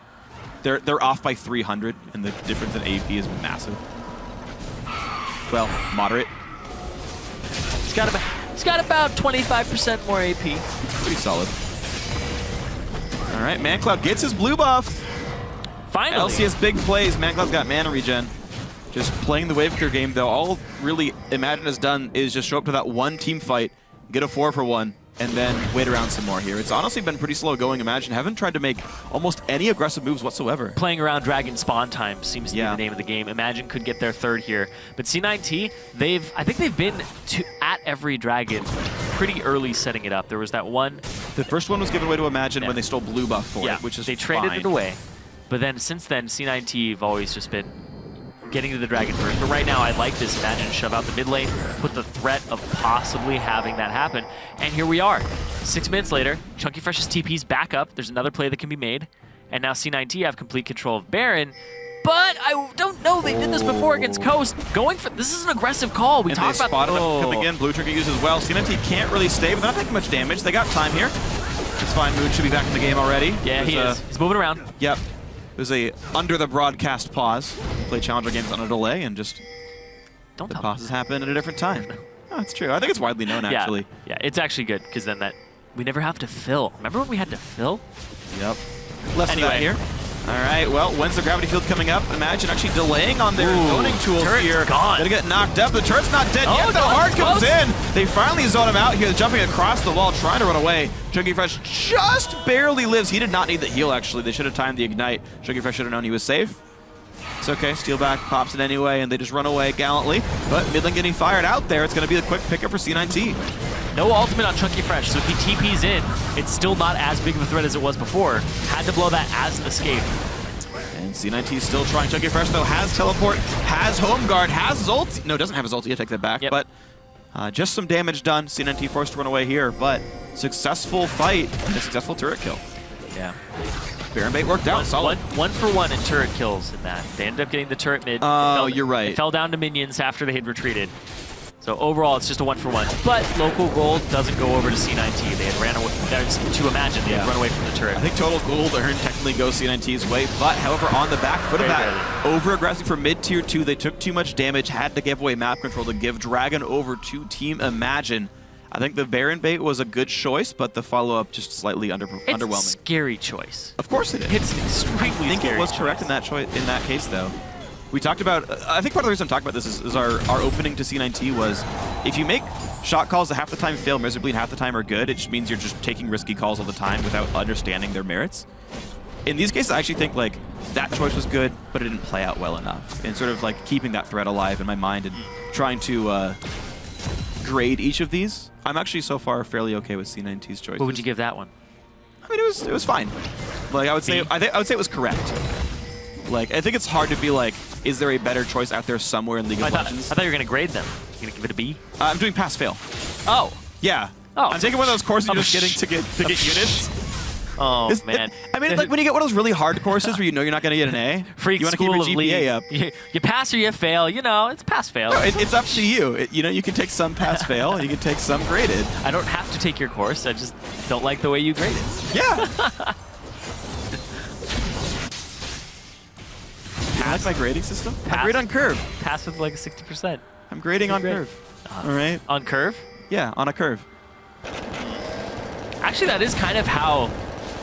They're off by 300, and the difference in AP is massive. Well, moderate. He's got about 25% more AP. Pretty solid. All right, ManCloud gets his blue buff. Finally. LCS big plays. ManCloud's got mana regen. Just playing the wave clear game, though. All really Imagine has done is just show up to that one team fight, get a 4-for-1, and then wait around some more here. It's honestly been pretty slow going. Imagine haven't tried to make almost any aggressive moves whatsoever. Playing around Dragon spawn time seems to be the name of the game. Imagine could get their third here. But C9T, I think they've been at every Dragon pretty early setting it up. There was that one. The first one was given away to Imagine when they stole blue buff for it, which is they traded fine. it away. But then since then, C9T have always just been getting to the Dragon first. But right now, I like this. Imagine shove out the mid lane, put the threat of possibly having that happen. And here we are. 6 minutes later, Chunky Fresh's TP's back up. There's another play that can be made. And now C9T have complete control of Baron. But I don't know. They did this before against Coast. Going for this is an aggressive call. We talked about coming in. Blue Trinket uses as well. C9T can't really stay, but they're not taking much damage. They got time here. It's fine. Moon should be back in the game already. Yeah, he is. He's moving around. Yep. There's a under the broadcast pause. Play Challenger games on a delay, and just the pauses happen at a different time. Oh, that's true. I think it's widely known, actually. Yeah, it's actually good because then we never have to fill. Remember when we had to fill? Yep. Less of that here. All right, well, when's the gravity field coming up? Imagine actually delaying on their zoning tools here. Gone. Gonna get knocked up. The turret's not dead yet, though. Hard comes in. They finally zone him out here, jumping across the wall, trying to run away. Chunky Fresh just barely lives. He did not need the heal, actually. They should have timed the ignite. Chunky Fresh should have known he was safe. It's okay. Steelback pops it anyway, and they just run away gallantly. But mid lane getting fired out there. It's going to be the quick pickup for C9T. No ultimate on Chunky Fresh, so if he TP's in, it's still not as big of a threat as it was before. Had to blow that as an escape. And C9T is still trying. Chunky Fresh, though, has teleport, has home guard, has his ult. No, doesn't have his ulti. I take that back. But just some damage done. C9T forced to run away here, but successful fight and a successful turret kill. Yeah. Baron bait worked out. Solid. One for one in turret kills in that. They ended up getting the turret mid. Oh, you're right. It fell down to minions after they had retreated. So overall, it's just a 1-for-1. But local gold doesn't go over to C9T. They had ran away, to Imagine, they had run away from the turret. I think total gold earned technically goes C9T's way, but however, on the back foot of that, over-aggressive for mid-tier 2, they took too much damage, had to give away map control to give Dragon over to Team Imagine. I think the Baron bait was a good choice, but the follow-up just slightly underwhelming. It's a scary choice. Of course it is. It's extremely scary. I think it was correct in that case, though. We talked about, I think part of the reason I'm talking about this is our opening to C9T was, if you make shot calls that half the time fail miserably and half the time are good, it just means you're just taking risky calls all the time without understanding their merits. In these cases, I actually think like that choice was good, but it didn't play out well enough. And sort of like keeping that thread alive in my mind and trying to grade each of these, I'm actually so far fairly okay with C9T's choice. What would you give that one? I mean, it was fine. Like I would say it was correct. Like, I think it's hard to be like, is there a better choice out there somewhere in League of Legends? I thought you were going to grade them. You're going to give it a B? I'm doing pass-fail. Oh. Yeah. Oh. I'm taking one of those courses you're just getting to get units. Oh, man. I mean, like when you get one of those really hard courses where you know you're not going to get an A, Phreak you want to keep your GPA up. You pass or you fail. You know, it's pass-fail. No, it's up to you. You know, you can take some pass-fail, and you can take some graded. I don't have to take your course. I just don't like the way you grade it. Yeah. I like my grading system. I grade on curve. Pass with like 60%. I'm grading on curve. All right. On curve? Yeah, on a curve. Actually, that is kind of how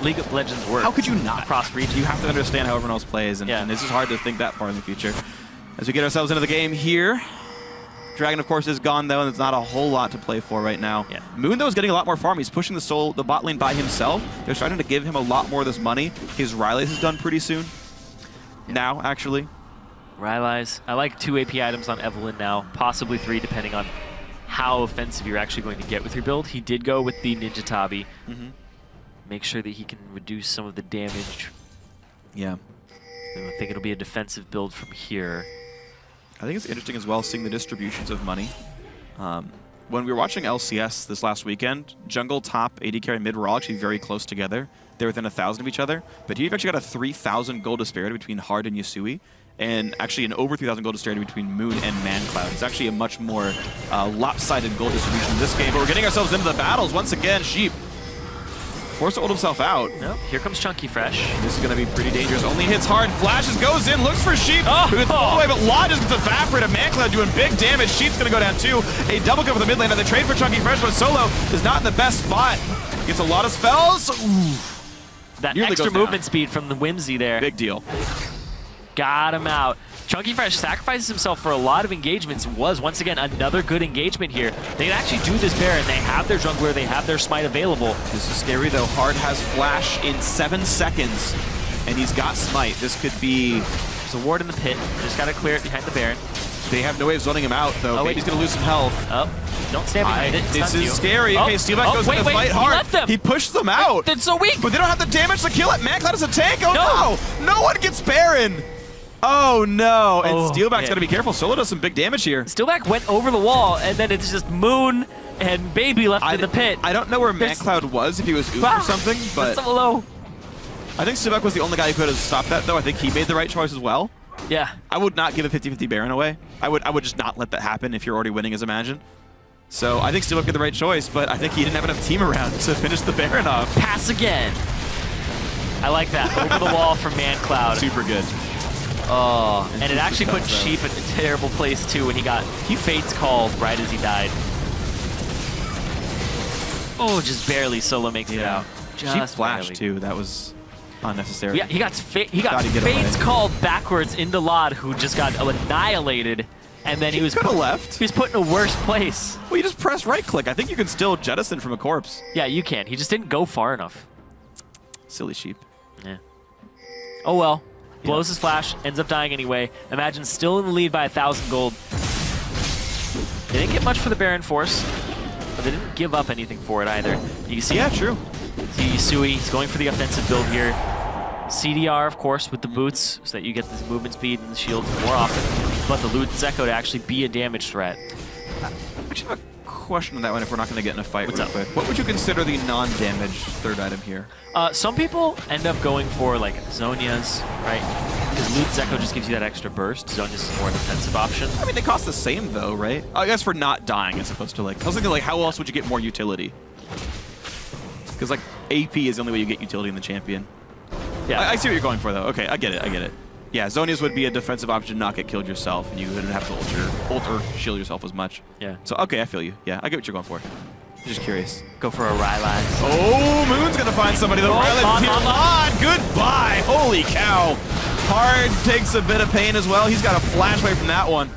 League of Legends works. How could you not? Cross region. You have to understand how everyone else plays, and it's just hard to think that far in the future. As we get ourselves into the game here, Dragon, of course, is gone, though, and there's not a whole lot to play for right now. Yeah. Moon, though, is getting a lot more farm. He's pushing the bot lane by himself. They're starting to give him a lot more of this money. His Riley's is done pretty soon. Now, actually. Rylai's. I like 2 AP items on Evelyn now, possibly 3, depending on how offensive you're actually going to get with your build. He did go with the Ninja Tabi. Make sure that he can reduce some of the damage. Yeah. I think it'll be a defensive build from here. I think it's interesting as well seeing the distributions of money. When we were watching LCS this last weekend, jungle, top, AD carry, mid were all actually very close together. they're within 1,000 of each other. But here you've actually got a 3,000 gold disparity between Hard and Yasui, and actually an over 3,000 gold disparity between Moon and Mancloud. It's actually a much more lopsided gold distribution in this game, but we're getting ourselves into the battles once again. Sheep forced to hold himself out. Nope. Here comes Chunky Fresh. This is going to be pretty dangerous. Only hits Hard, flashes, goes in, looks for Sheep, who gets all the way, but Law just gets evaporated. Mancloud doing big damage. Sheep's going to go down too. A double kill for the mid lane, and they trade for Chunky Fresh, but Solo is not in the best spot. Gets a lot of spells. Ooh. That Nearly extra movement speed from the Whimsy there. Big deal. Got him out. Chunky Fresh sacrifices himself for a lot of engagements. Was, once again, another good engagement here. They can actually do this Baron. They have their jungler. They have their smite available. This is scary, though. Hard has flash in 7 seconds, and he's got smite. This could be... There's a ward in the pit. Just got to clear it behind the Baron. They have no way of zoning him out, though. Oh, wait. He's going to lose some health. Oh, don't stand behind it. This is scary. Okay, Steelback goes in to fight Hard. He left them. He pushed them out. That's so weak. But they don't have the damage to kill it. Mancloud is a tank. Oh, no. No one gets Baron. Oh, no. And Steelback's got to be careful. Solo does some big damage here. Steelback went over the wall, and then it's just Moon and Baby left in the pit. I don't know where Mancloud was, if he was Oop or something, but... That's so low. I think Steelback was the only guy who could have stopped that, though. I think he made the right choice as well. Yeah. I would not give a 50-50 Baron away. I would just not let that happen if you're already winning as Imagine. So I think Steelback did the right choice, but I think he didn't have enough team around to finish the Baron off. Pass again. I like that. Over the wall from Mancloud. Super good. Oh, and it actually put Sheep in a terrible place too when he Fate's called right as he died. Oh, just barely Solo makes it out. Sheep flashed too. That was unnecessary. Yeah, he got Fate's called backwards into Lod, who just got annihilated, and then he was left. He was put in a worse place. Well, you just press right click. I think you can still jettison from a corpse. Yeah, you can. He just didn't go far enough. Silly Sheep. Yeah. Oh well. Blows his flash, ends up dying anyway. Imagine still in the lead by 1,000 gold. They didn't get much for the Baron Force, but they didn't give up anything for it either. You can see, true. See Yasui, he's going for the offensive build here. CDR, of course, with the boots, so that you get this movement speed and the shield more often. But the Luden's Echo to actually be a damage threat. I actually have a question on that one if we're not going to get in a fight What's real up? quick. What would you consider the non-damage third item here? Some people end up going for like Zhonya's, right? Because Luden's Echo just gives you that extra burst. Zhonya's is more an offensive option. I mean, they cost the same though, right? I guess for not dying as opposed to like... I was thinking like, how else would you get more utility? Because like, AP is the only way you get utility in the champion. Yeah, I see what you're going for though. Okay, I get it. Yeah, Zhonya's would be a defensive option, not get killed yourself, and you wouldn't have to ult or shield yourself as much. Yeah. So, okay, I feel you. Yeah, I get what you're going for. I'm just curious. Go for a Rylai. Oh, Moon's going to find somebody. The Rylai goodbye. Holy cow. Hard takes a bit of pain as well. He's got a flash away from that one.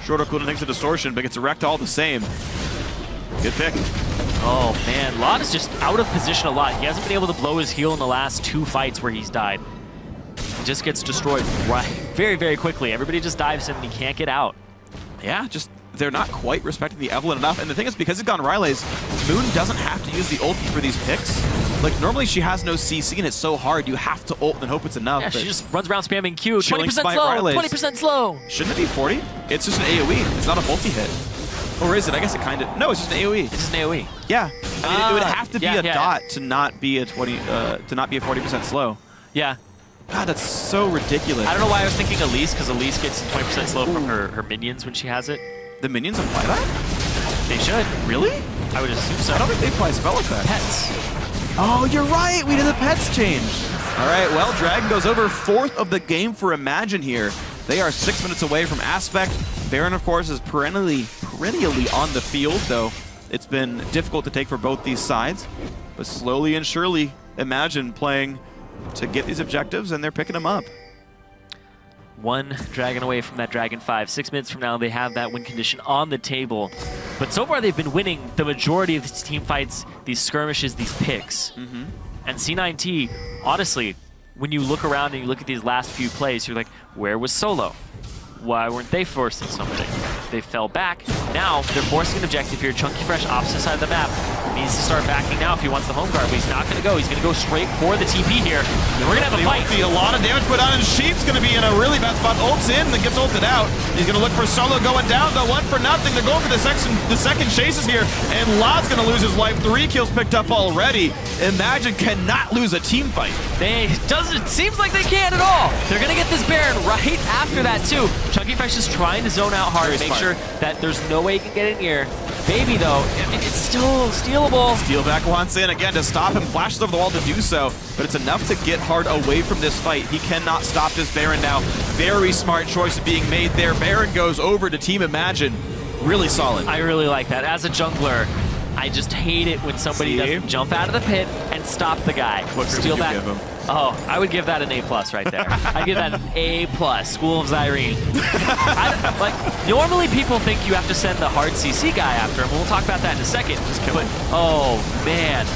Shorter cooldown takes a distortion, but gets wrecked all the same. Good pick. Oh, man. Lot is just out of position a lot. He hasn't been able to blow his heal in the last 2 fights where he's died. He just gets destroyed very, very quickly. Everybody just dives in and he can't get out. Yeah, just they're not quite respecting the Evelynn enough. And the thing is, because it's gone Riley's, Moon doesn't have to use the ulti for these picks. Like, normally she has no CC and it's so hard. You have to ult and hope it's enough. Yeah, she just runs around spamming Q. 20% slow, Riley's. 20% slow. Shouldn't it be 40? It's just an AoE. It's not a multi-hit. Or is it? I guess it kind of... No, it's just an AoE. It's just an AoE. Yeah. I mean, it would have to be a dot to not be a 40% slow. Yeah. God, that's so ridiculous. I don't know why I was thinking Elise, because Elise gets 20% slow from her minions when she has it. The minions apply that? They should. Really? I would assume so. I don't think they apply spell effects. Pets. Oh, you're right. We did the pets change. All right, well, Dragon goes over 4th of the game for Imagine here. They are 6 minutes away from Aspect. Baron, of course, is perennially on the field, though it's been difficult to take for both these sides. But slowly and surely, Imagine playing to get these objectives, and they're picking them up. 1 Dragon away from that Dragon 5. 6 minutes from now, they have that win condition on the table. But so far, they've been winning the majority of these team fights, these skirmishes, these picks. And C9T, honestly, when you look around and you look at these last few plays, you're like, where was Solo? why weren't they forcing something? They fell back. Now they're forcing an objective here. Chunky Fresh, opposite side of the map. Needs to start backing now if he wants the home guard, but he's not going to go. He's going to go straight for the TP here. And we're going to have a fight. A lot of damage put on, and Sheep's going to be in a really bad spot. Ults in, then gets ulted out. He's going to look for Solo going down, though. 1 for nothing. They're going for the second chases here, and Lod's going to lose his life. 3 kills picked up already. Imagine cannot lose a team fight. Seems like they can't at all. They're going to get this Baron right after that, too. Chunky Fresh is trying to zone out hard, make sure that there's no way he can get in here. Baby, though, it's still stealable. Steelback wants in again to stop him, flashes over the wall to do so, but it's enough to get Hard away from this fight. He cannot stop this Baron now. Very smart choice being made there. Baron goes over to Team Imagine. Really solid. I really like that. As a jungler, I just hate it when somebody doesn't jump out of the pit and stop the guy. What Steal back. Give him? Oh, I would give that an A+ right there. I'd give that an A+. School of Zirene. Normally people think you have to send the hard CC guy after him. We'll talk about that in a second. Just kill him. Oh, man.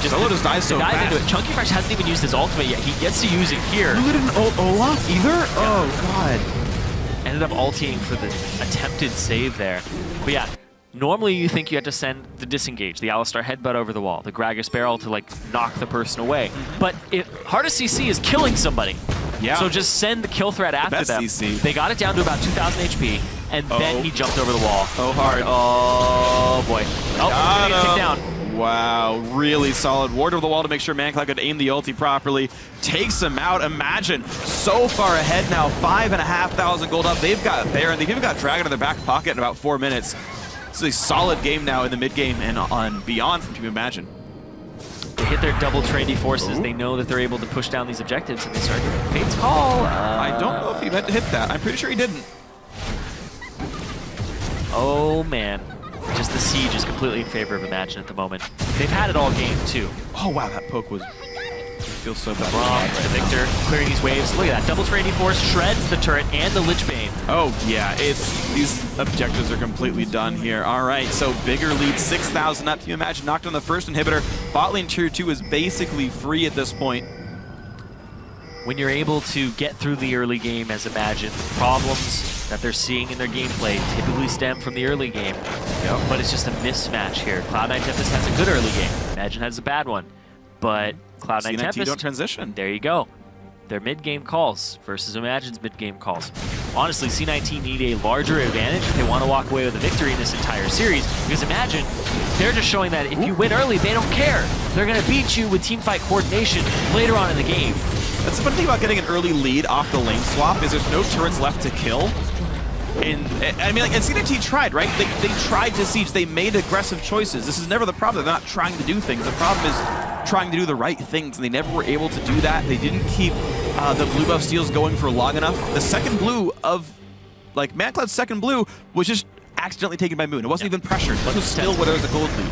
Solo just dies so fast. Into it. Chunky Fresh hasn't even used his ultimate yet. He gets to use it here. You didn't ult Olaf either? Yeah. Oh, God. Ended up ulting for the attempted save there. But yeah. Normally you think you have to send the disengage, the Alistar headbutt over the wall, the Gragas barrel to like knock the person away. But hardest CC is killing somebody. Yeah. So just send the kill threat after them. CC. They got it down to about 2,000 HP, and then he jumped over the wall. Oh, Hard. Oh, boy. Oh, he's gonna get kicked down. Wow, really solid. Ward over the wall to make sure ManCloud could aim the ulti properly. Takes him out. Imagine so far ahead now, 5,500 gold up. They've got Baron. They've even got Dragon in their back pocket in about 4 minutes. It's a solid game now in the mid game and on beyond from Team Imagine. They hit their double trendy forces. They know that they're able to push down these objectives, and they start getting Fate's Call. I don't know if he meant to hit that. I'm pretty sure he didn't. Oh, man. Just the siege is completely in favor of Imagine at the moment. They've had it all game, too. Oh, wow, that poke was... feels so bad. The Victor clearing these waves. Look at that. Double trendy force shreds the turret and the Lich Bane. Oh, yeah. These objectives are completely done here. All right, so bigger lead, 6,000 up. Can you imagine? Knocked on the first inhibitor. Bot lane tier 2 is basically free at this point. When you're able to get through the early game as Imagine, problems that they're seeing in their gameplay typically stem from the early game. Yep. But it's just a mismatch here. Cloud9 Tempest has a good early game. Imagine has a bad one. But Cloud9 Tempest don't transition. There you go. Their mid-game calls versus Imagine's mid-game calls. Honestly, C9T need a larger advantage if they want to walk away with a victory in this entire series, because Imagine, they're just showing that if you win early, they don't care. They're going to beat you with teamfight coordination later on in the game. That's the funny thing about getting an early lead off the lane swap is there's no turrets left to kill. And I mean, like, and C9T tried, right? They tried to siege. They made aggressive choices. This is never the problem. They're not trying to do things. The problem is trying to do the right things, and they never were able to do that. They didn't keep the blue buff steals going for long enough. The second blue of, like, ManCloud's second blue was just accidentally taken by Moon. It wasn't even pressured. It was still where there was a gold lead.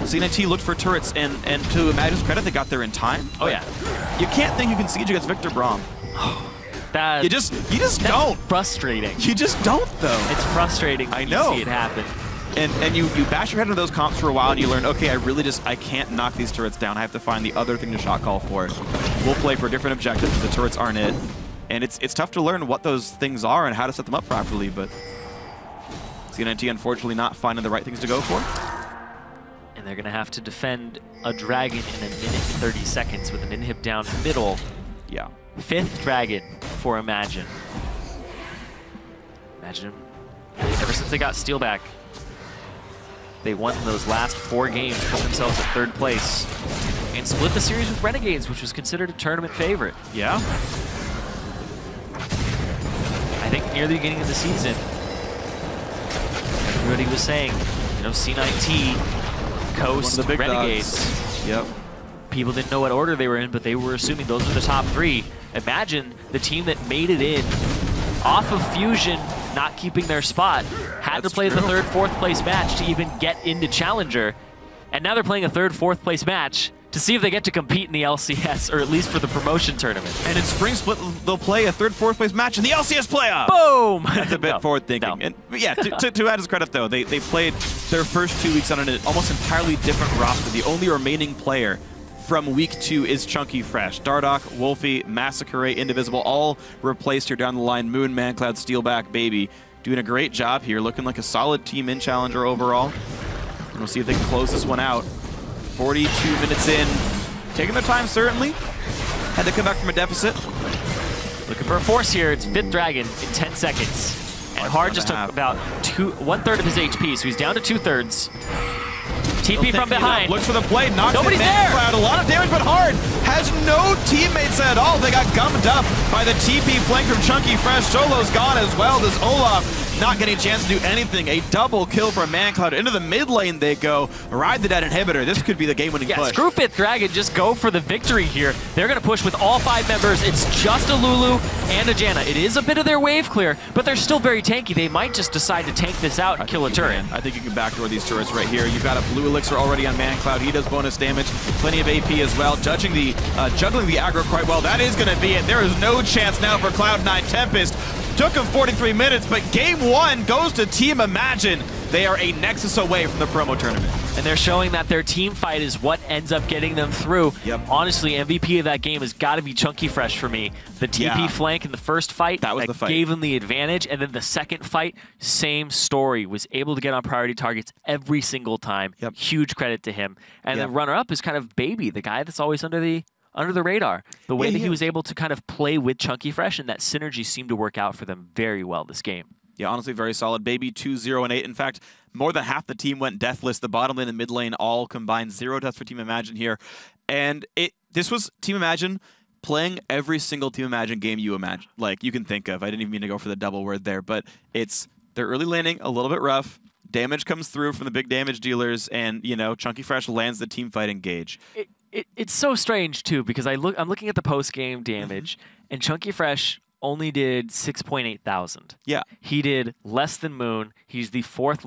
C9T looked for turrets, and to Imagine's credit, they got there in time. Oh, yeah. You can't think you can siege against Victor Braum. You just don't. Frustrating. You just don't, though. It's frustrating when you see it happen. And you bash your head into those comps for a while, and you learn, okay, I can't knock these turrets down. I have to find the other thing to shot call for. We'll play for a different objective because the turrets aren't it. And it's tough to learn what those things are and how to set them up properly, but C9T unfortunately not finding the right things to go for. And they're going to have to defend a dragon in a minute and 30 seconds with an inhib down middle. Yeah. 5th dragon for Imagine. Imagine, ever since they got Steelback, they won those last 4 games, put themselves at 3rd place, and split the series with Renegades, which was considered a tournament favorite. Yeah. I think near the beginning of the season, everybody was saying, you know, C9T, Coast, the big Renegades. Dogs. Yep. People didn't know what order they were in, but they were assuming those were the top 3. Imagine the team that made it in off of Fusion not keeping their spot had to play the 3rd, 4th place match to even get into Challenger. And now they're playing a 3rd, 4th place match to see if they get to compete in the LCS, or at least for the promotion tournament. And in Spring Split, they'll play a 3rd, 4th place match in the LCS playoff. Boom! That's a bit forward thinking. No. And yeah, to add his credit though, they played their first 2 weeks on an almost entirely different roster. The only remaining player from week 2 is Chunky Fresh. Dardoch, Wolfie, Massacre, Indivisible, all replaced here down the line. Moon, Mancloud, Steelback, Baby. Doing a great job here, looking like a solid team in Challenger overall. And we'll see if they can close this one out. 42 minutes in. Taking their time, certainly. Had to come back from a deficit. Looking for a force here. It's Fifth Dragon in 10 seconds. And Hard just took about 1/3 of his HP, so he's down to 2/3. TP from behind. Looks for the play. Nobody's there. A lot of damage, but Hard has no teammates at all. They got gummed up by the TP flank from Chunky Fresh. Solo's gone as well. Does Olaf not getting a chance to do anything. A double kill from Mancloud. Into the mid lane they go. Ride the dead inhibitor. This could be the game-winning push. Screw Fifth Dragon. Just go for the victory here. They're going to push with all 5 members. It's just a Lulu and a Janna. It is a bit of their wave clear, but they're still very tanky. They might just decide to tank this out and kill a turret. I think you can backdoor these turrets right here. You've got a blue elixir already on Mancloud. He does bonus damage. Plenty of AP as well. Juggling the aggro quite well. That is going to be it. There is no chance now for Cloud9. Tempest took him 43 minutes, but game 1 goes to Team Imagine. They are a Nexus away from the promo tournament. And they're showing that their team fight is what ends up getting them through. Yep. Honestly, MVP of that game has got to be Chunky Fresh for me. The TP flank in the first fight, that was the fight. Gave him the advantage. And then the second fight, same story. Was able to get on priority targets every single time. Yep. Huge credit to him. And the runner-up is kind of Baby, the guy that's always under the radar. The way that he was able to kind of play with Chunky Fresh, and that synergy seemed to work out for them very well this game. Yeah, honestly, very solid. Baby 2-0-8. In fact, more than half the team went deathless. The bottom lane and mid lane all combined. 0 deaths for Team Imagine here. And this was Team Imagine playing every single Team Imagine game you can think of. I didn't even mean to go for the double word there, but they're early laning, a little bit rough. Damage comes through from the big damage dealers, and, Chunky Fresh lands the team fight engage. It's so strange, too, because I'm looking at the post-game damage, and Chunky Fresh only did 6,800. Yeah. He did less than Moon. He's the fourth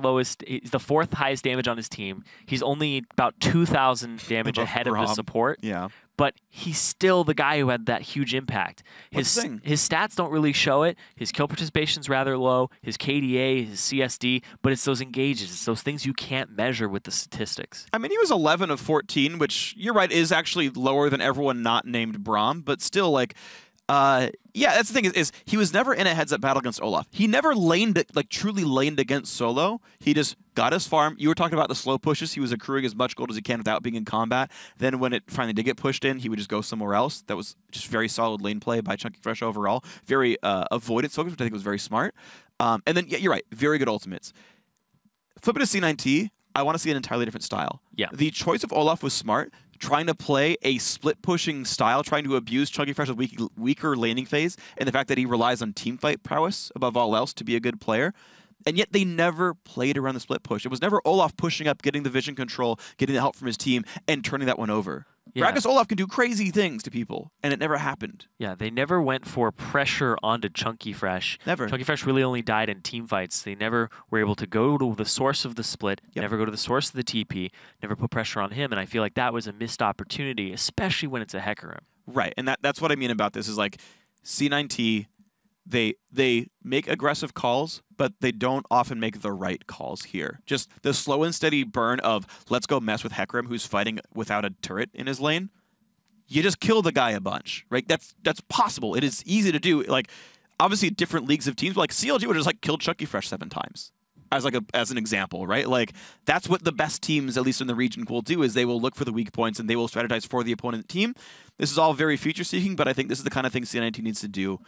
highest damage on his team. He's only about 2,000 damage ahead of the support. Yeah. But he's still the guy who had that huge impact. His stats don't really show it. His kill participation's rather low. His KDA, his CSD, but it's those engages. It's those things you can't measure with the statistics. I mean, he was 11 of 14, which, you're right, is actually lower than everyone not named Braum, but still, yeah, that's the thing is he was never in a heads-up battle against Olaf. He never truly laned against Solo. He just got his farm. You were talking about the slow pushes. He was accruing as much gold as he can without being in combat. Then when it finally did get pushed in, he would just go somewhere else. That was just very solid lane play by Chunky Fresh overall. Very avoidance focus, which I think was very smart. And then, yeah, you're right, very good ultimates. Flip it to C9T, I want to see an entirely different style. Yeah. The choice of Olaf was smart. Trying to play a split-pushing style, trying to abuse Chunky Fresh's weaker laning phase, and the fact that he relies on teamfight prowess above all else to be a good player. And yet they never played around the split push. It was never Olaf pushing up, getting the vision control, getting the help from his team, and turning that one over. Yeah. Gragas Olaf can do crazy things to people, and it never happened. Yeah, they never went for pressure onto Chunky Fresh. Never. Chunky Fresh really only died in team fights. They never were able to go to the source of the split, never go to the source of the TP, never put pressure on him, and I feel like that was a missed opportunity, especially when it's a Hecarim. Right, and that's what I mean about this is C9T, they make aggressive calls, but they don't often make the right calls here. Just the slow and steady burn of, let's go mess with Hecarim, who's fighting without a turret in his lane. You just kill the guy a bunch, right? That's possible. It is easy to do. Obviously, different leagues of teams, CLG would just killed Chunky Fresh 7 times. As an example, right? That's what the best teams, at least in the region, will do, is they will look for the weak points and they will strategize for the opponent team. This is all very future-seeking, but I think this is the kind of thing C9T needs to do.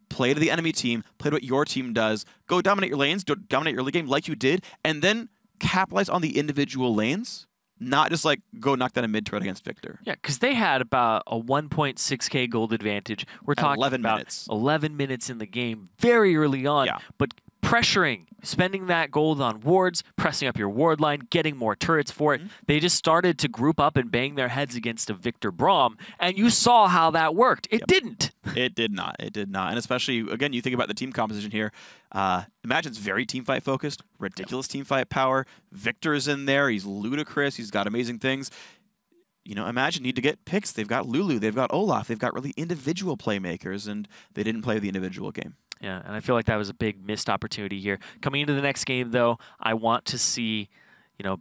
Play to the enemy team, play to what your team does, go dominate your lanes, dominate your early game like you did, and then capitalize on the individual lanes, not just go knock down a mid turret against Victor. Yeah, because they had about a 1.6k gold advantage. We're talking 11 about minutes. 11 minutes in the game, very early on, but pressuring, spending that gold on wards, pressing up your ward line, getting more turrets for it. They just started to group up and bang their heads against a Victor Braum, and you saw how that worked. It didn't. It did not. It did not. And especially, again, you think about the team composition here. Imagine's very teamfight focused, ridiculous teamfight power. Victor's in there. He's ludicrous. He's got amazing things. Imagine need to get picks. They've got Lulu. They've got Olaf. They've got really individual playmakers, and they didn't play the individual game. Yeah, and I feel like that was a big missed opportunity here. Coming into the next game, though, I want to see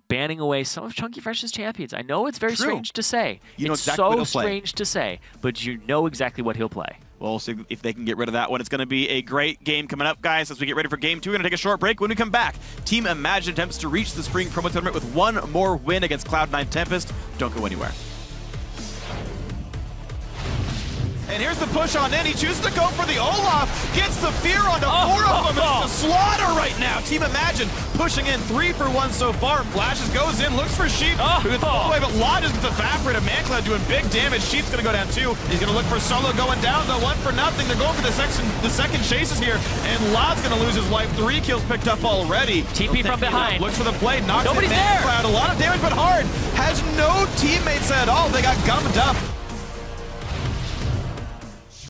banning away some of Chunky Fresh's champions. I know it's very strange to say. You know it's exactly what so he'll play. strange to say, but you know exactly what he'll play. Well, we'll see if they can get rid of that one. It's going to be a great game coming up, guys, as we get ready for Game 2. We're going to take a short break. When we come back, Team Imagine attempts to reach the Spring Promo Tournament with one more win against Cloud9 Tempest. Don't go anywhere. And here's the push on in. He chooses to go for the Olaf. Gets the fear onto four of them. It's a slaughter right now. Team Imagine pushing in 3 for 1 so far. Flashes, goes in, looks for Sheep. Who gets all the way, but Lodges gets evaporated. ManCloud doing big damage. Sheep's going to go down 2. He's going to look for Solo going down, though. 1 for nothing. They're going for the second chases here. And Lod's going to lose his life. 3 kills picked up already. TP from behind. Looks for the play. Knocks Nobody's there. ManCloud. A lot of damage, but Hard has no teammates at all. They got gummed up.